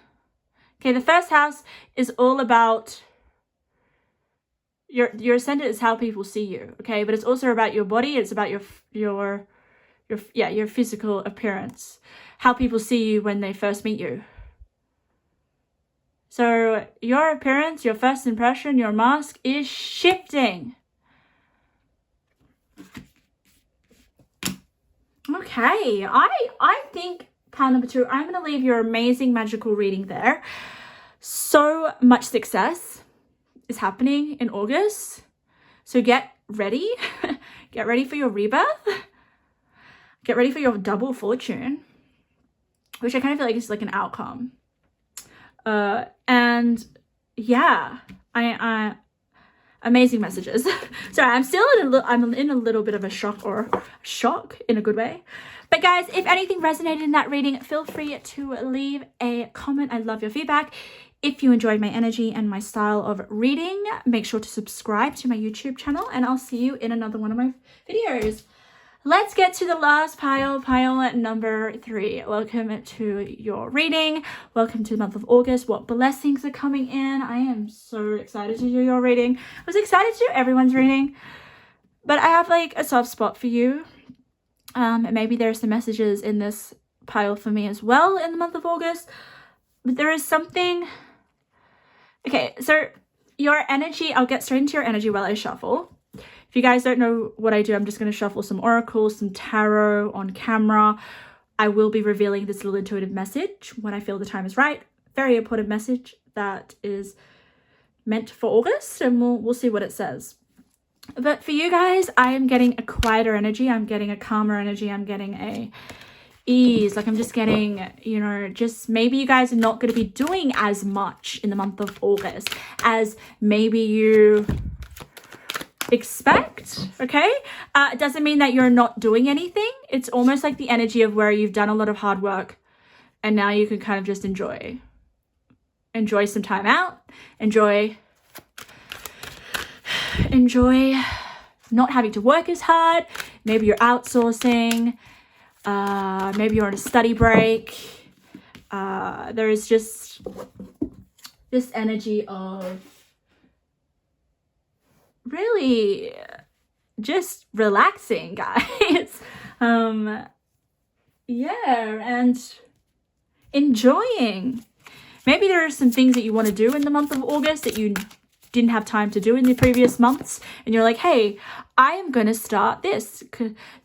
okay, the first house is all about your ascendant is how people see you, okay? But it's also about your body. It's about your physical appearance, how people see you when they first meet you. So your appearance, your first impression, your mask is shifting. Okay, I think pile number 2, I'm going to leave your amazing magical reading there. So much success is happening in August. So get ready. Get ready for your rebirth. Get ready for your double fortune, which I kind of feel like is like an outcome. And yeah, I amazing messages. Sorry, I'm in a little bit of a shock in a good way. But guys, if anything resonated in that reading, feel free to leave a comment. I love your feedback. If you enjoyed my energy and my style of reading, make sure to subscribe to my YouTube channel, and I'll see you in another one of my videos. Let's get to the last pile number 3. Welcome to your reading. Welcome to the month of August. What blessings are coming in? I am so excited to do your reading. I was excited to do everyone's reading, but I have like a soft spot for you. Maybe there are some messages in this pile for me as well in the month of August. But there is something. Okay, so your energy, I'll get straight into your energy while I shuffle. If you guys don't know what I do, I'm just going to shuffle some oracles, some tarot on camera. I will be revealing this little intuitive message when I feel the time is right. Very important message that is meant for August, and we'll see what it says. But for you guys, I am getting a quieter energy. I'm getting a calmer energy. I'm getting a ease. Like I'm just getting, you know, just maybe you guys are not going to be doing as much in the month of August as maybe you expect, okay? It doesn't mean that you're not doing anything. It's almost like the energy of where you've done a lot of hard work and now you can kind of just enjoy some time out, enjoy not having to work as hard. Maybe you're outsourcing, maybe you're on a study break. There is just this energy of really just relaxing, guys. And enjoying. Maybe there are some things that you want to do in the month of August that you didn't have time to do in the previous months, and you're like, hey, I am going to start this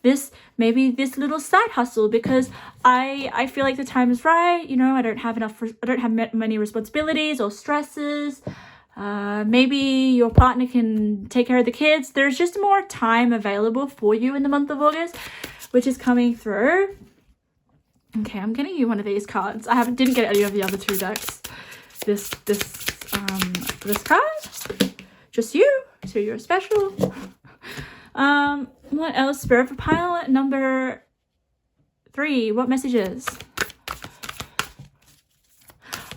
little side hustle because I feel like the time is right. You know, I don't have many responsibilities or stresses. Maybe your partner can take care of the kids. There's just more time available for you in the month of August, which is coming through. Okay, I'm getting you one of these cards. I didn't get any of the other 2 decks. This card, just you, so you're special. What else? Spirit for pile number 3. What messages?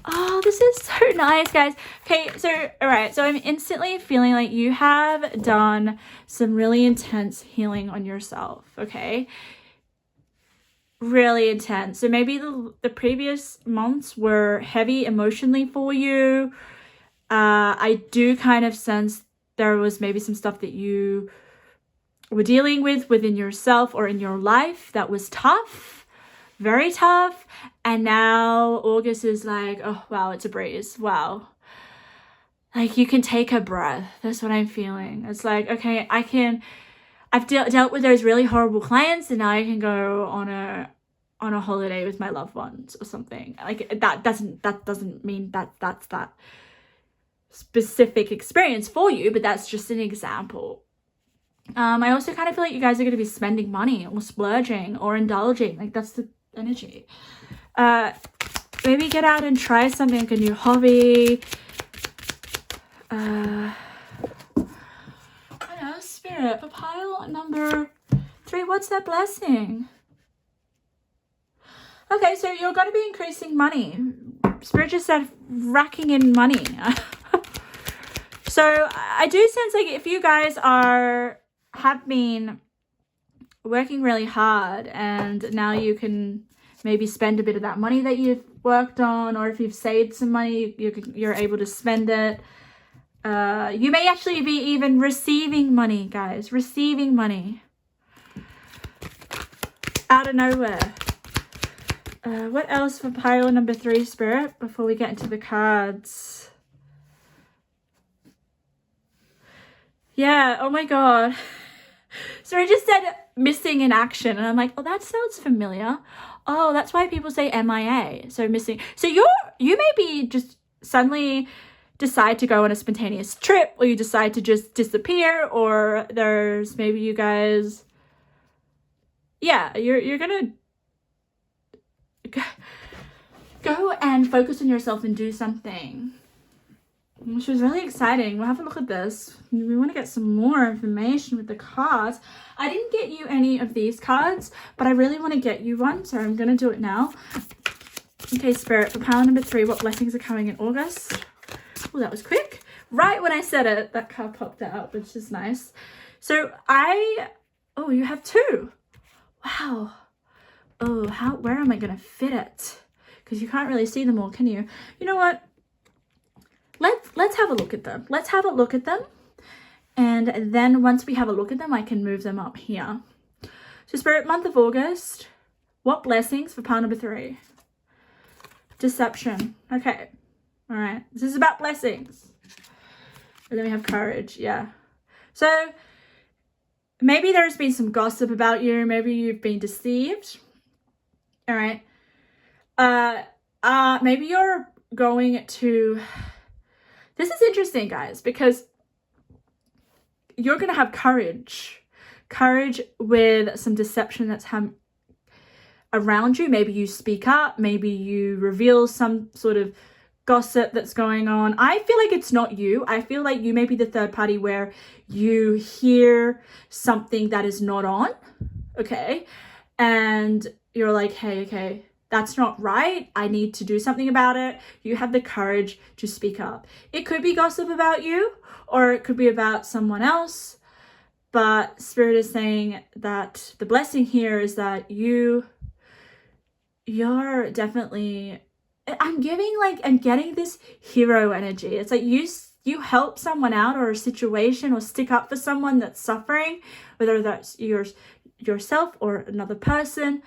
Oh, this is so nice, guys. Okay, so, all right. So I'm instantly feeling like you have done some really intense healing on yourself, okay? Really intense. So maybe the previous months were heavy emotionally for you. I do kind of sense there was maybe some stuff that you were dealing with within yourself or in your life that was tough. Very tough. And now August is like, oh wow, it's a breeze. Wow. like you can take a breath. That's what I'm feeling. It's like, okay, I've dealt with those really horrible clients, and now I can go on a holiday with my loved ones or something. Like that doesn't mean that's that specific experience for you, but that's just an example. I also kind of feel like you guys are going to be spending money or splurging or indulging. Like that's the energy. Maybe get out and try something, like a new hobby. I know, Spirit, for pile number 3, what's that blessing? Okay, so you're going to be increasing money. Spirit just said racking in money. So I do sense like if you guys have been working really hard and now you can maybe spend a bit of that money that you've worked on, or if you've saved some money, you're able to spend it. You may actually be even receiving money, guys. Receiving money out of nowhere. What else for pile number 3, Spirit, before we get into the cards? Yeah, oh my God. So I just said missing in action, and I'm like, oh, that sounds familiar. Oh, that's why people say MIA. So missing. So you may be just suddenly decide to go on a spontaneous trip, or you decide to just disappear, or there's maybe you guys, yeah, you're gonna go and focus on yourself and do something, which was really exciting. We'll have a look at this. We want to get some more information with the cards. I didn't get you any of these cards, but I really want to get you one, so I'm going to do it now. Okay, Spirit, for pile number 3, what blessings are coming in August? Oh, that was quick. Right when I said it, that card popped out, which is nice. So oh, you have 2. Wow. Oh, where am I going to fit it? Because you can't really see them all, can you? You know what? Let's have a look at them. Let's have a look at them. And then once we have a look at them, I can move them up here. So Spirit, month of August, what blessings for pile number 3? Deception. Okay. All right. This is about blessings. And then we have courage. Yeah. So maybe there's been some gossip about you. Maybe you've been deceived. All right. Maybe you're going to... This is interesting, guys, because you're going to have courage with some deception that's around you. Maybe you speak up, maybe you reveal some sort of gossip that's going on. I feel like it's not you. I feel like you may be the third party where you hear something that is not on, okay? And you're like, hey, okay, that's not right. I need to do something about it. You have the courage to speak up. It could be gossip about you, or it could be about someone else. But Spirit is saying that the blessing here is that you're definitely, I'm getting this hero energy. It's like you help someone out or a situation, or stick up for someone that's suffering, whether that's yourself or another person.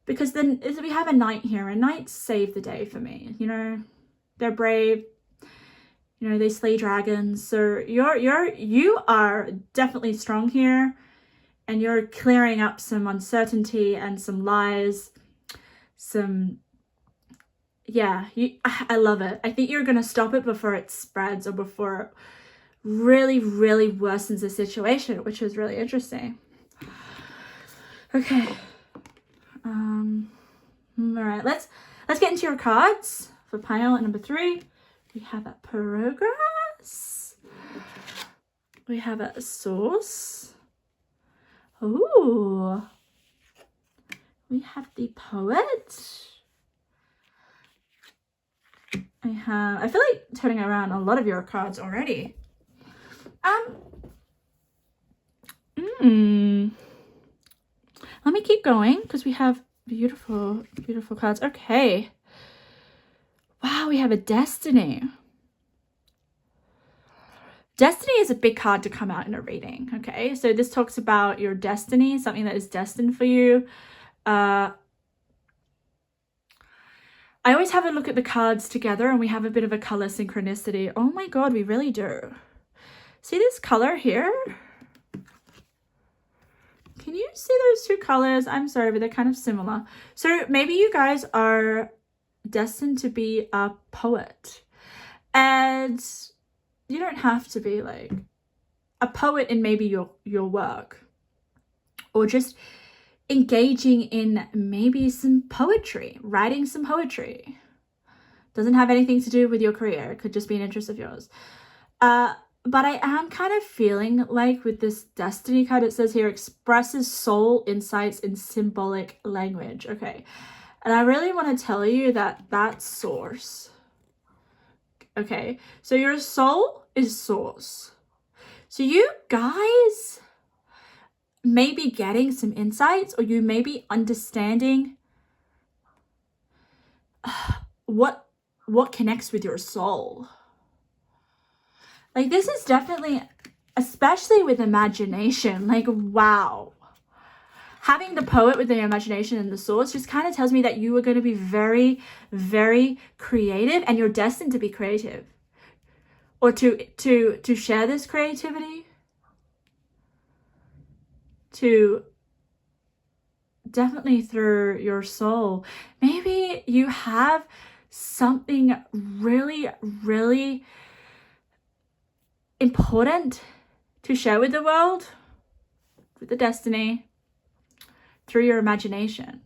Because then we have a knight here, and knights save the day for me. You know, they're brave. You know, they slay dragons. So you are definitely strong here, and you're clearing up some uncertainty and some lies. I love it. I think you're gonna stop it before it spreads, or before it really, really worsens the situation, which is really interesting. Okay. All right, let's get into your cards for pile number 3. We have a progress. We have a source. Ooh. We have the poet. I feel like turning around a lot of your cards already. Let me keep going, because we have beautiful, beautiful cards. Okay. Wow, we have a destiny. Destiny is a big card to come out in a reading, okay? So this talks about your destiny, something that is destined for you. I always have a look at the cards together and we have a bit of a color synchronicity. Oh my God, we really do. See this color here? Can you see those two colors? I'm sorry, but they're kind of similar. So maybe you guys are destined to be a poet. And you don't have to be like a poet in maybe your work, or just engaging in maybe some poetry, writing some poetry. Doesn't have anything to do with your career. It could just be an interest of yours. But I am kind of feeling like with this destiny card, it says here, expresses soul insights in symbolic language. Okay. And I really want to tell you that that's source. Okay. So your soul is source. So you guys may be getting some insights, or you may be understanding what connects with your soul. Like, this is definitely, especially with imagination, like, wow. Having the poet with the imagination and the source just kind of tells me that you are going to be very, very creative, and you're destined to be creative, or to share this creativity, to definitely through your soul. Maybe you have something really, really important to share with the world, with the destiny, through your imagination.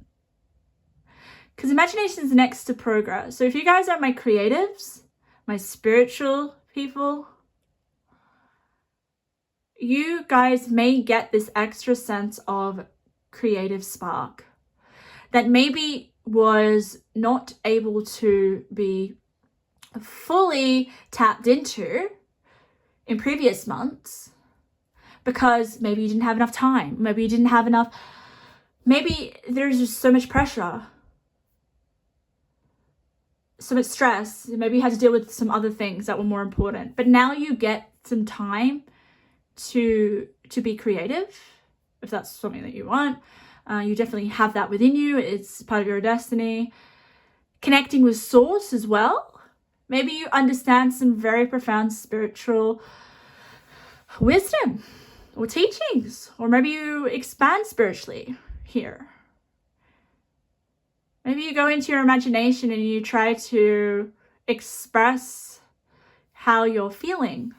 Because imagination is next to progress. So if you guys are my creatives, my spiritual people, you guys may get this extra sense of creative spark that maybe was not able to be fully tapped into in previous months, because maybe you didn't have enough time, maybe you didn't have enough, maybe there's just so much pressure, so much stress, maybe you had to deal with some other things that were more important. But now you get some time to be creative, if that's something that you want. You definitely have that within you. It's part of your destiny. Connecting with source as well. Maybe you understand some very profound spiritual wisdom or teachings, or maybe you expand spiritually here. Maybe you go into your imagination and you try to express how you're feeling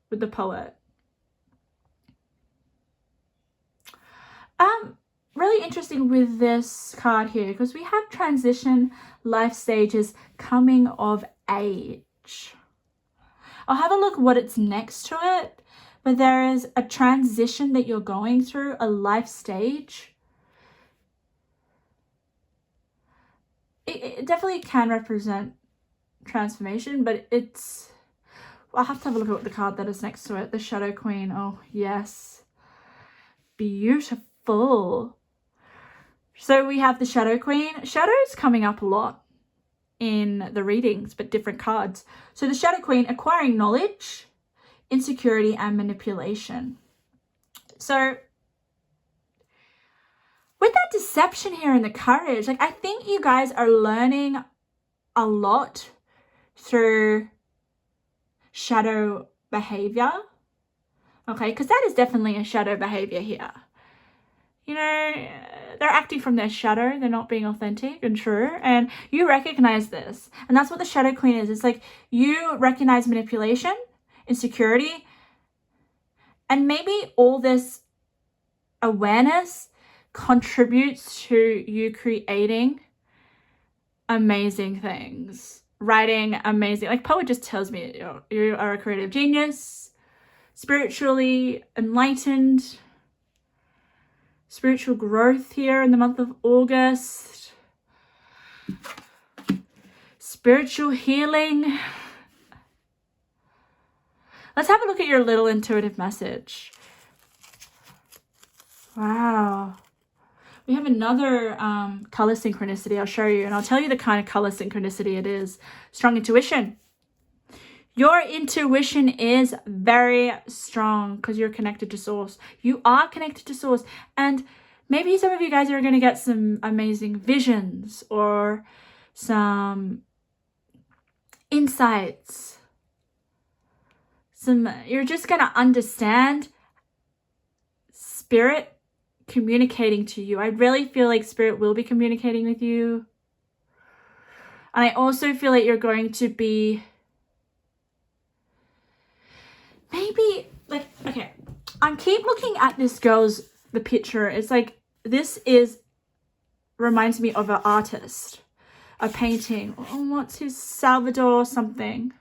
with the poet. Really interesting with this card here, because we have transition, life stages, coming of age. I'll have a look what it's next to it, but there is a transition that you're going through, a life stage. It definitely can represent transformation, but it's, I'll have to have a look at what the card that is next to it. The Shadow Queen. Oh yes, beautiful. So we have the Shadow Queen. Shadow's coming up a lot in the readings, but different cards. So the Shadow Queen, acquiring knowledge, insecurity, and manipulation. So with that deception here and the courage, like, I think you guys are learning a lot through shadow behavior. Okay, because that is definitely a shadow behavior here. You know, they're acting from their shadow. They're not being authentic and true. And you recognize this. And that's what the Shadow Queen is. It's like you recognize manipulation, insecurity, and maybe all this awareness contributes to you creating amazing things. Writing amazing. Like, poet just tells me you are a creative genius, spiritually enlightened, spiritual growth here in the month of August, spiritual healing. Let's have a look at your little intuitive message. Wow. We have another color synchronicity I'll show you, and I'll tell you the kind of color synchronicity it is. Strong intuition. Your intuition is very strong because you're connected to source. You are connected to source. And maybe some of you guys are going to get some amazing visions or some insights. You're just going to understand Spirit communicating to you. I really feel like Spirit will be communicating with you. And I also feel like you're going to be maybe like, okay, I keep looking at this the picture. It's like, reminds me of an artist, a painting. Oh, what's his, Salvador Dali.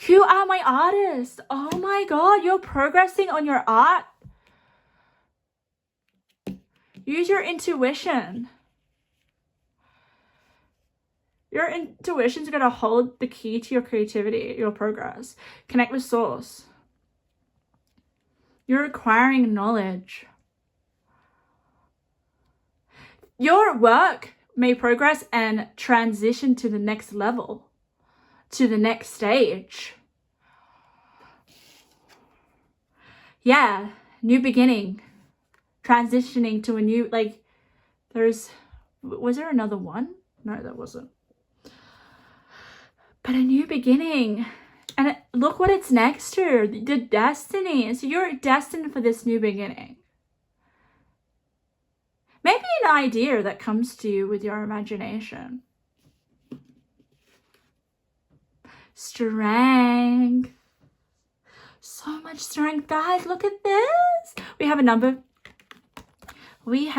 You are my artist. Oh my God, you're progressing on your art. Use your intuition. Your intuition's going to hold the key to your creativity, your progress. Connect with source. You're acquiring knowledge. Your work may progress and transition to the next level, to the next stage. Yeah, new beginning. Transitioning to a new, like, was there another one? No, there wasn't. But a new beginning. And look what it's next to, the destiny. So you're destined for this new beginning. Maybe an idea that comes to you with your imagination. Strength. So much strength, guys. Look at this. We have a number. We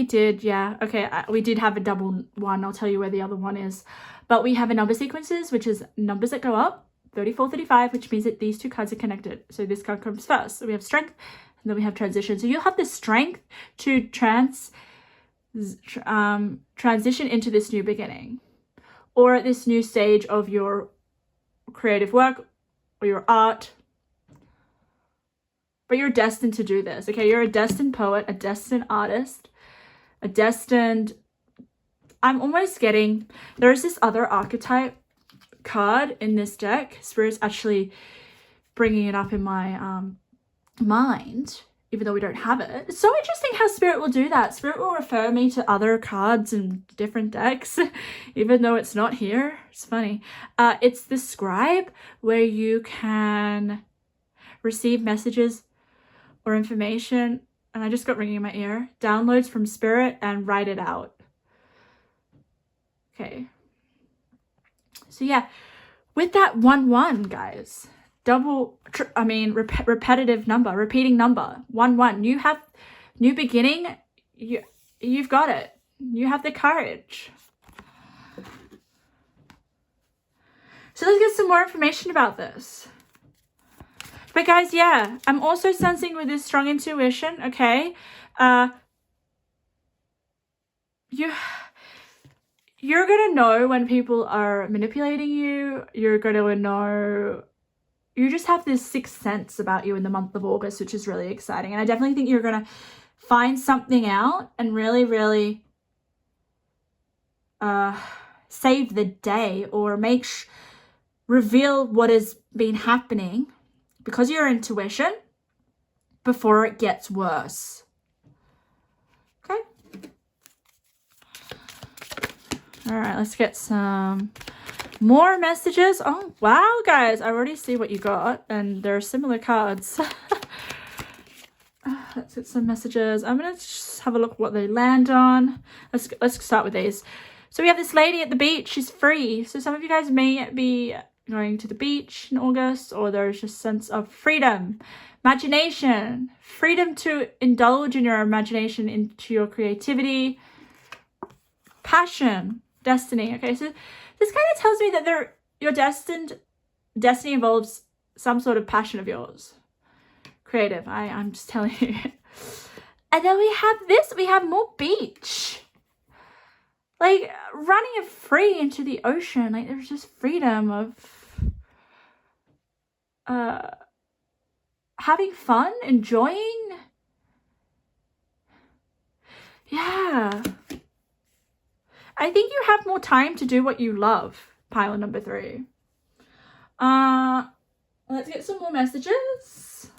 did, yeah. Okay, we did have a double one. I'll tell you where the other one is. But we have a number sequences, which is numbers that go up, 34, 35, which means that these two cards are connected. So this card comes first. So we have strength, and then we have transition. So you'll have the strength to transition into this new beginning, or at this new stage of your creative work or your art. But you're destined to do this, okay? You're a destined poet, a destined artist, I'm almost getting, there's this other archetype card in this deck. Spirit's actually bringing it up in my mind, even though we don't have it. It's so interesting how Spirit will do that. Spirit will refer me to other cards in different decks, even though it's not here. It's funny. It's the scribe, where you can receive messages or information, and I just got ringing in my ear, downloads from Spirit and write it out. Okay. So yeah, with that 1-1, guys, repetitive number, repeating number, 1-1, you have new beginning. You've got it. You have the courage. So let's get some more information about this. But guys, yeah, I'm also sensing with this strong intuition, okay, you're going to know when people are manipulating you. You're going to know, you just have this sixth sense about you in the month of August, which is really exciting. And I definitely think you're going to find something out and really, really save the day, or reveal what has been happening because of your intuition before it gets worse. Okay. All right, let's get some more messages. Oh, wow, guys. I already see what you got, and there are similar cards. Let's get some messages. I'm going to just have a look what they land on. Let's start with these. So we have this lady at the beach. She's free. So some of you guys may be going to the beach in August, or there's just a sense of freedom, imagination, freedom to indulge in your imagination, into your creativity, passion, destiny. Okay, so this kind of tells me that your destiny involves some sort of passion of yours, creative. I'm just telling you. And then we have more beach, like running free into the ocean. Like there's just freedom of having fun, enjoying. Yeah. I think you have more time to do what you love, pile number 3. Let's get some more messages.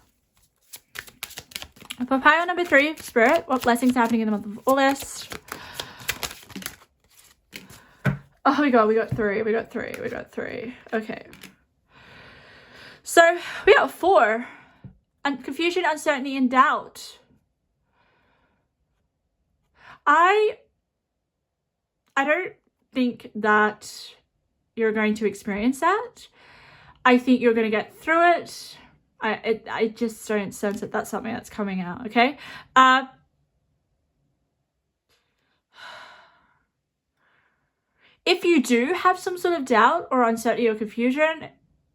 For pile number 3, Spirit, what blessings happening in the month of August? Oh my god, we got three. Okay. So we got 4. Confusion, uncertainty, and doubt. I don't think that you're going to experience that. I think you're going to get through it. I just don't sense that that's something that's coming out, okay? If you do have some sort of doubt or uncertainty or confusion,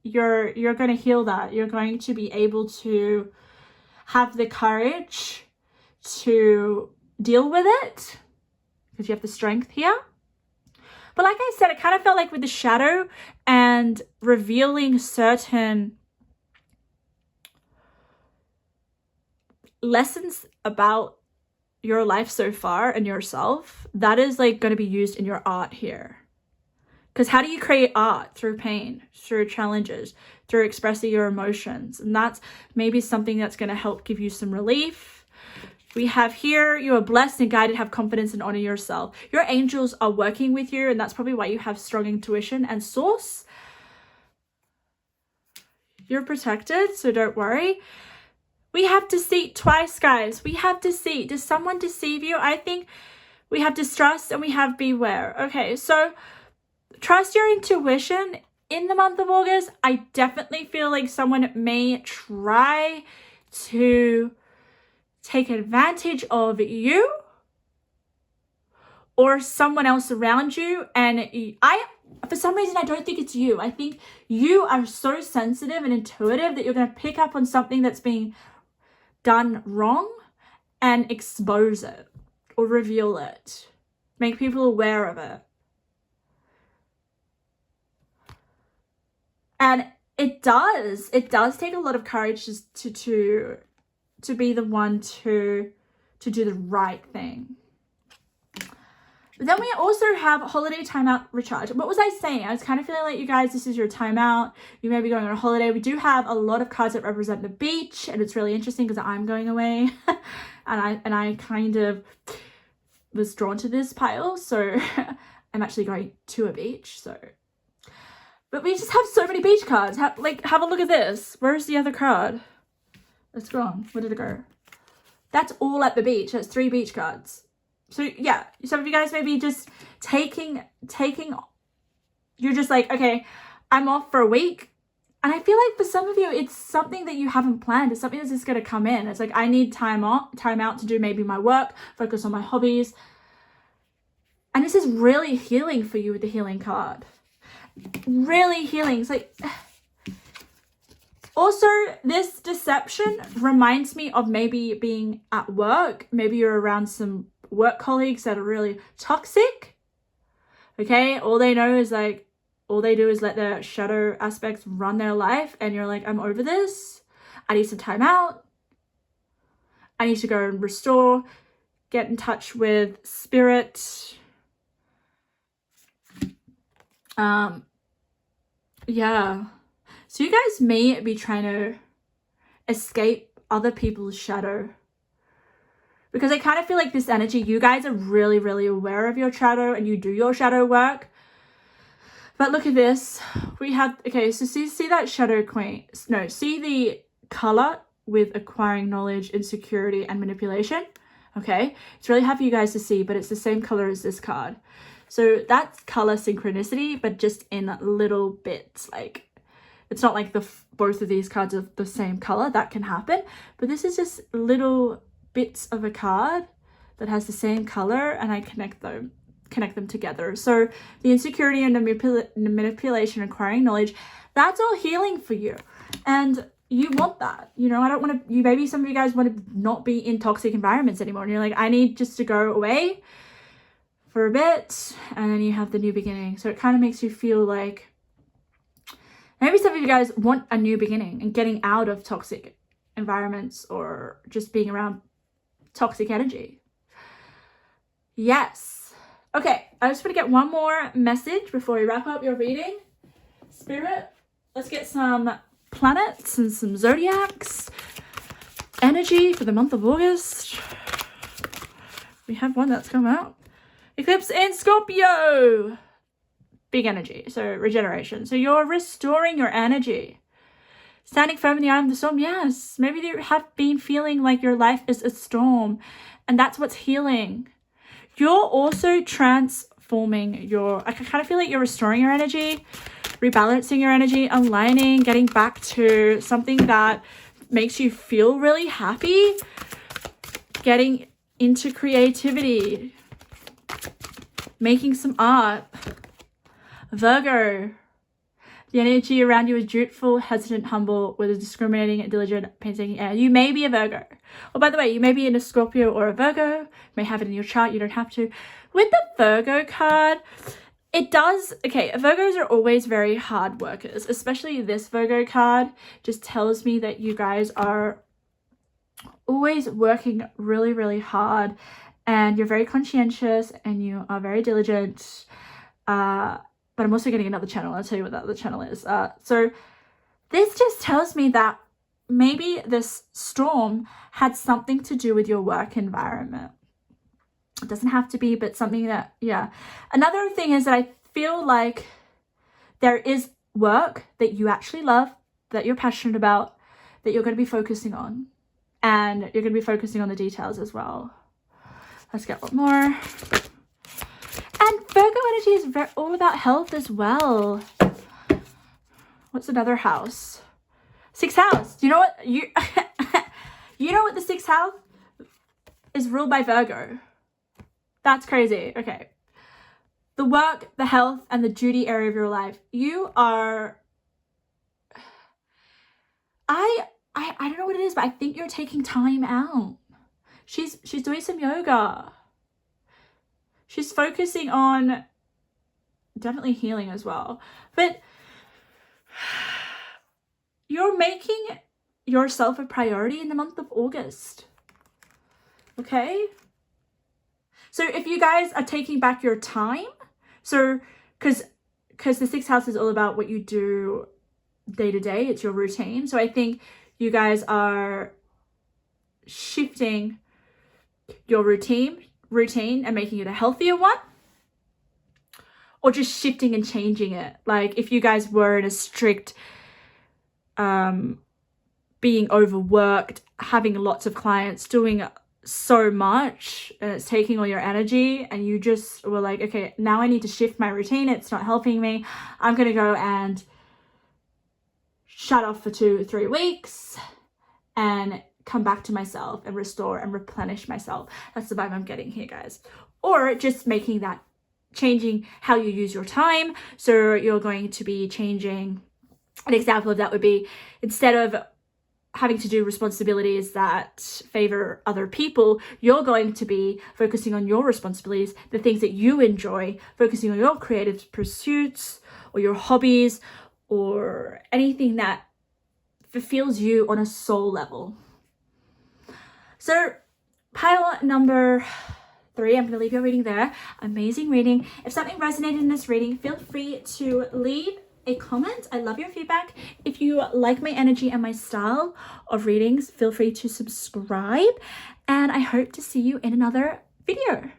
you're going to heal that. You're going to be able to have the courage to deal with it because you have the strength here. But like I said, it kind of felt like with the shadow and revealing certain lessons about your life so far and yourself, that is like going to be used in your art here. Because how do you create art? Through pain, through challenges, through expressing your emotions. And that's maybe something that's going to help give you some relief. We have here, you are blessed and guided, have confidence and honor yourself. Your angels are working with you, and that's probably why you have strong intuition and source. You're protected, so don't worry. We have deceit twice, guys. We have deceit. Does someone deceive you? I think we have distrust and we have beware. Okay, so trust your intuition. In the month of August, I definitely feel like someone may try to take advantage of you or someone else around you. And for some reason, I don't think it's you. I think you are so sensitive and intuitive that you're going to pick up on something that's being done wrong and expose it or reveal it. Make people aware of it. And it does take a lot of courage just to be the one to do the right thing. But then we also have holiday timeout recharge. What was I saying? I was kind of feeling like, you guys, this is your timeout. You may be going on a holiday. We do have a lot of cards that represent the beach, and it's really interesting because I'm going away and I kind of was drawn to this pile. So I'm actually going to a beach. So, but we just have so many beach cards. Have a look at this. Where's the other card? It's gone. Where did it go? That's all at the beach. That's 3 beach cards. So yeah, some of you guys may be just taking, you're just like, okay, I'm off for a week. And I feel like for some of you, it's something that you haven't planned. It's something that's just going to come in. It's like, I need time out to do maybe my work, focus on my hobbies. And this is really healing for you with the healing card. Really healing. It's like, also, this deception reminds me of maybe being at work. Maybe you're around some work colleagues that are really toxic. Okay, all they do is let their shadow aspects run their life, and you're like, I'm over this. I need some time out. I need to go and restore, get in touch with spirit. Yeah. So you guys may be trying to escape other people's shadow. Because I kind of feel like this energy, you guys are really, really aware of your shadow and you do your shadow work. But look at this. We have, okay, so see that shadow queen. No, see the color with acquiring knowledge, insecurity, and manipulation. Okay, it's really hard for you guys to see, but it's the same color as this card. So that's color synchronicity, but just in little bits. Like, it's not like both of these cards are the same color. That can happen. But this is just little bits of a card that has the same color, and I connect them together. So the insecurity and the manipulation, acquiring knowledge, that's all healing for you. And you want that. You know, I don't want to, maybe some of you guys want to not be in toxic environments anymore. And you're like, I need just to go away for a bit, and then you have the new beginning. So it kind of makes you feel like maybe some of you guys want a new beginning and getting out of toxic environments or just being around toxic energy. Yes. Okay, I just want to get one more message before we wrap up your reading. Spirit, let's get some planets and some zodiacs energy for the month of August. We have one that's come out. Eclipse in Scorpio. big energy. So regeneration. So you're restoring your energy. Standing firm in the eye of the storm. Yes. Maybe you have been feeling like your life is a storm, and that's what's healing. You're also transforming I kind of feel like you're restoring your energy, rebalancing your energy, aligning, getting back to something that makes you feel really happy, getting into creativity, making some art. Virgo. The energy around you is dutiful, hesitant, humble, with a discriminating, diligent, painstaking air. You may be a Virgo. Oh, by the way, you may be in a Scorpio or a Virgo. You may have it in your chart. You don't have to. With the Virgo card, it does... Okay, Virgos are always very hard workers. Especially this Virgo card just tells me that you guys are always working really, really hard. And you're very conscientious and you are very diligent. But I'm also getting another channel. I'll tell you what that other channel is. So this just tells me that maybe this storm had something to do with your work environment. It doesn't have to be, but something that, yeah. Another thing is that I feel like there is work that you actually love, that you're passionate about, that you're going to be focusing on. And you're going to be focusing on the details as well. Let's get one more. And Virgo energy is all about health as well. What's another house? Sixth house. Do you know what? You know what the sixth house is ruled by Virgo. That's crazy. Okay. The work, the health, and the duty area of your life. You are... I don't know what it is, but I think you're taking time out. She's doing some yoga. She's focusing on definitely healing as well. But you're making yourself a priority in the month of August. Okay? So if you guys are taking back your time, so because the sixth house is all about what you do day to day, it's your routine. So I think you guys are shifting your routine and making it a healthier one, or just shifting and changing it. Like if you guys were in a strict being overworked, having lots of clients, doing so much, and it's taking all your energy, and you just were like, okay, now I need to shift my routine, it's not helping me, I'm gonna go and shut off for 2-3 weeks and come back to myself and restore and replenish myself. That's the vibe I'm getting here, guys. Or just making that, changing how you use your time. So you're going to be changing, an example of that would be, instead of having to do responsibilities that favor other people, you're going to be focusing on your responsibilities, the things that you enjoy, focusing on your creative pursuits or your hobbies or anything that fulfills you on a soul level. So pile number 3, I'm going to leave your reading there. Amazing reading. If something resonated in this reading, feel free to leave a comment. I love your feedback. If you like my energy and my style of readings, feel free to subscribe. And I hope to see you in another video.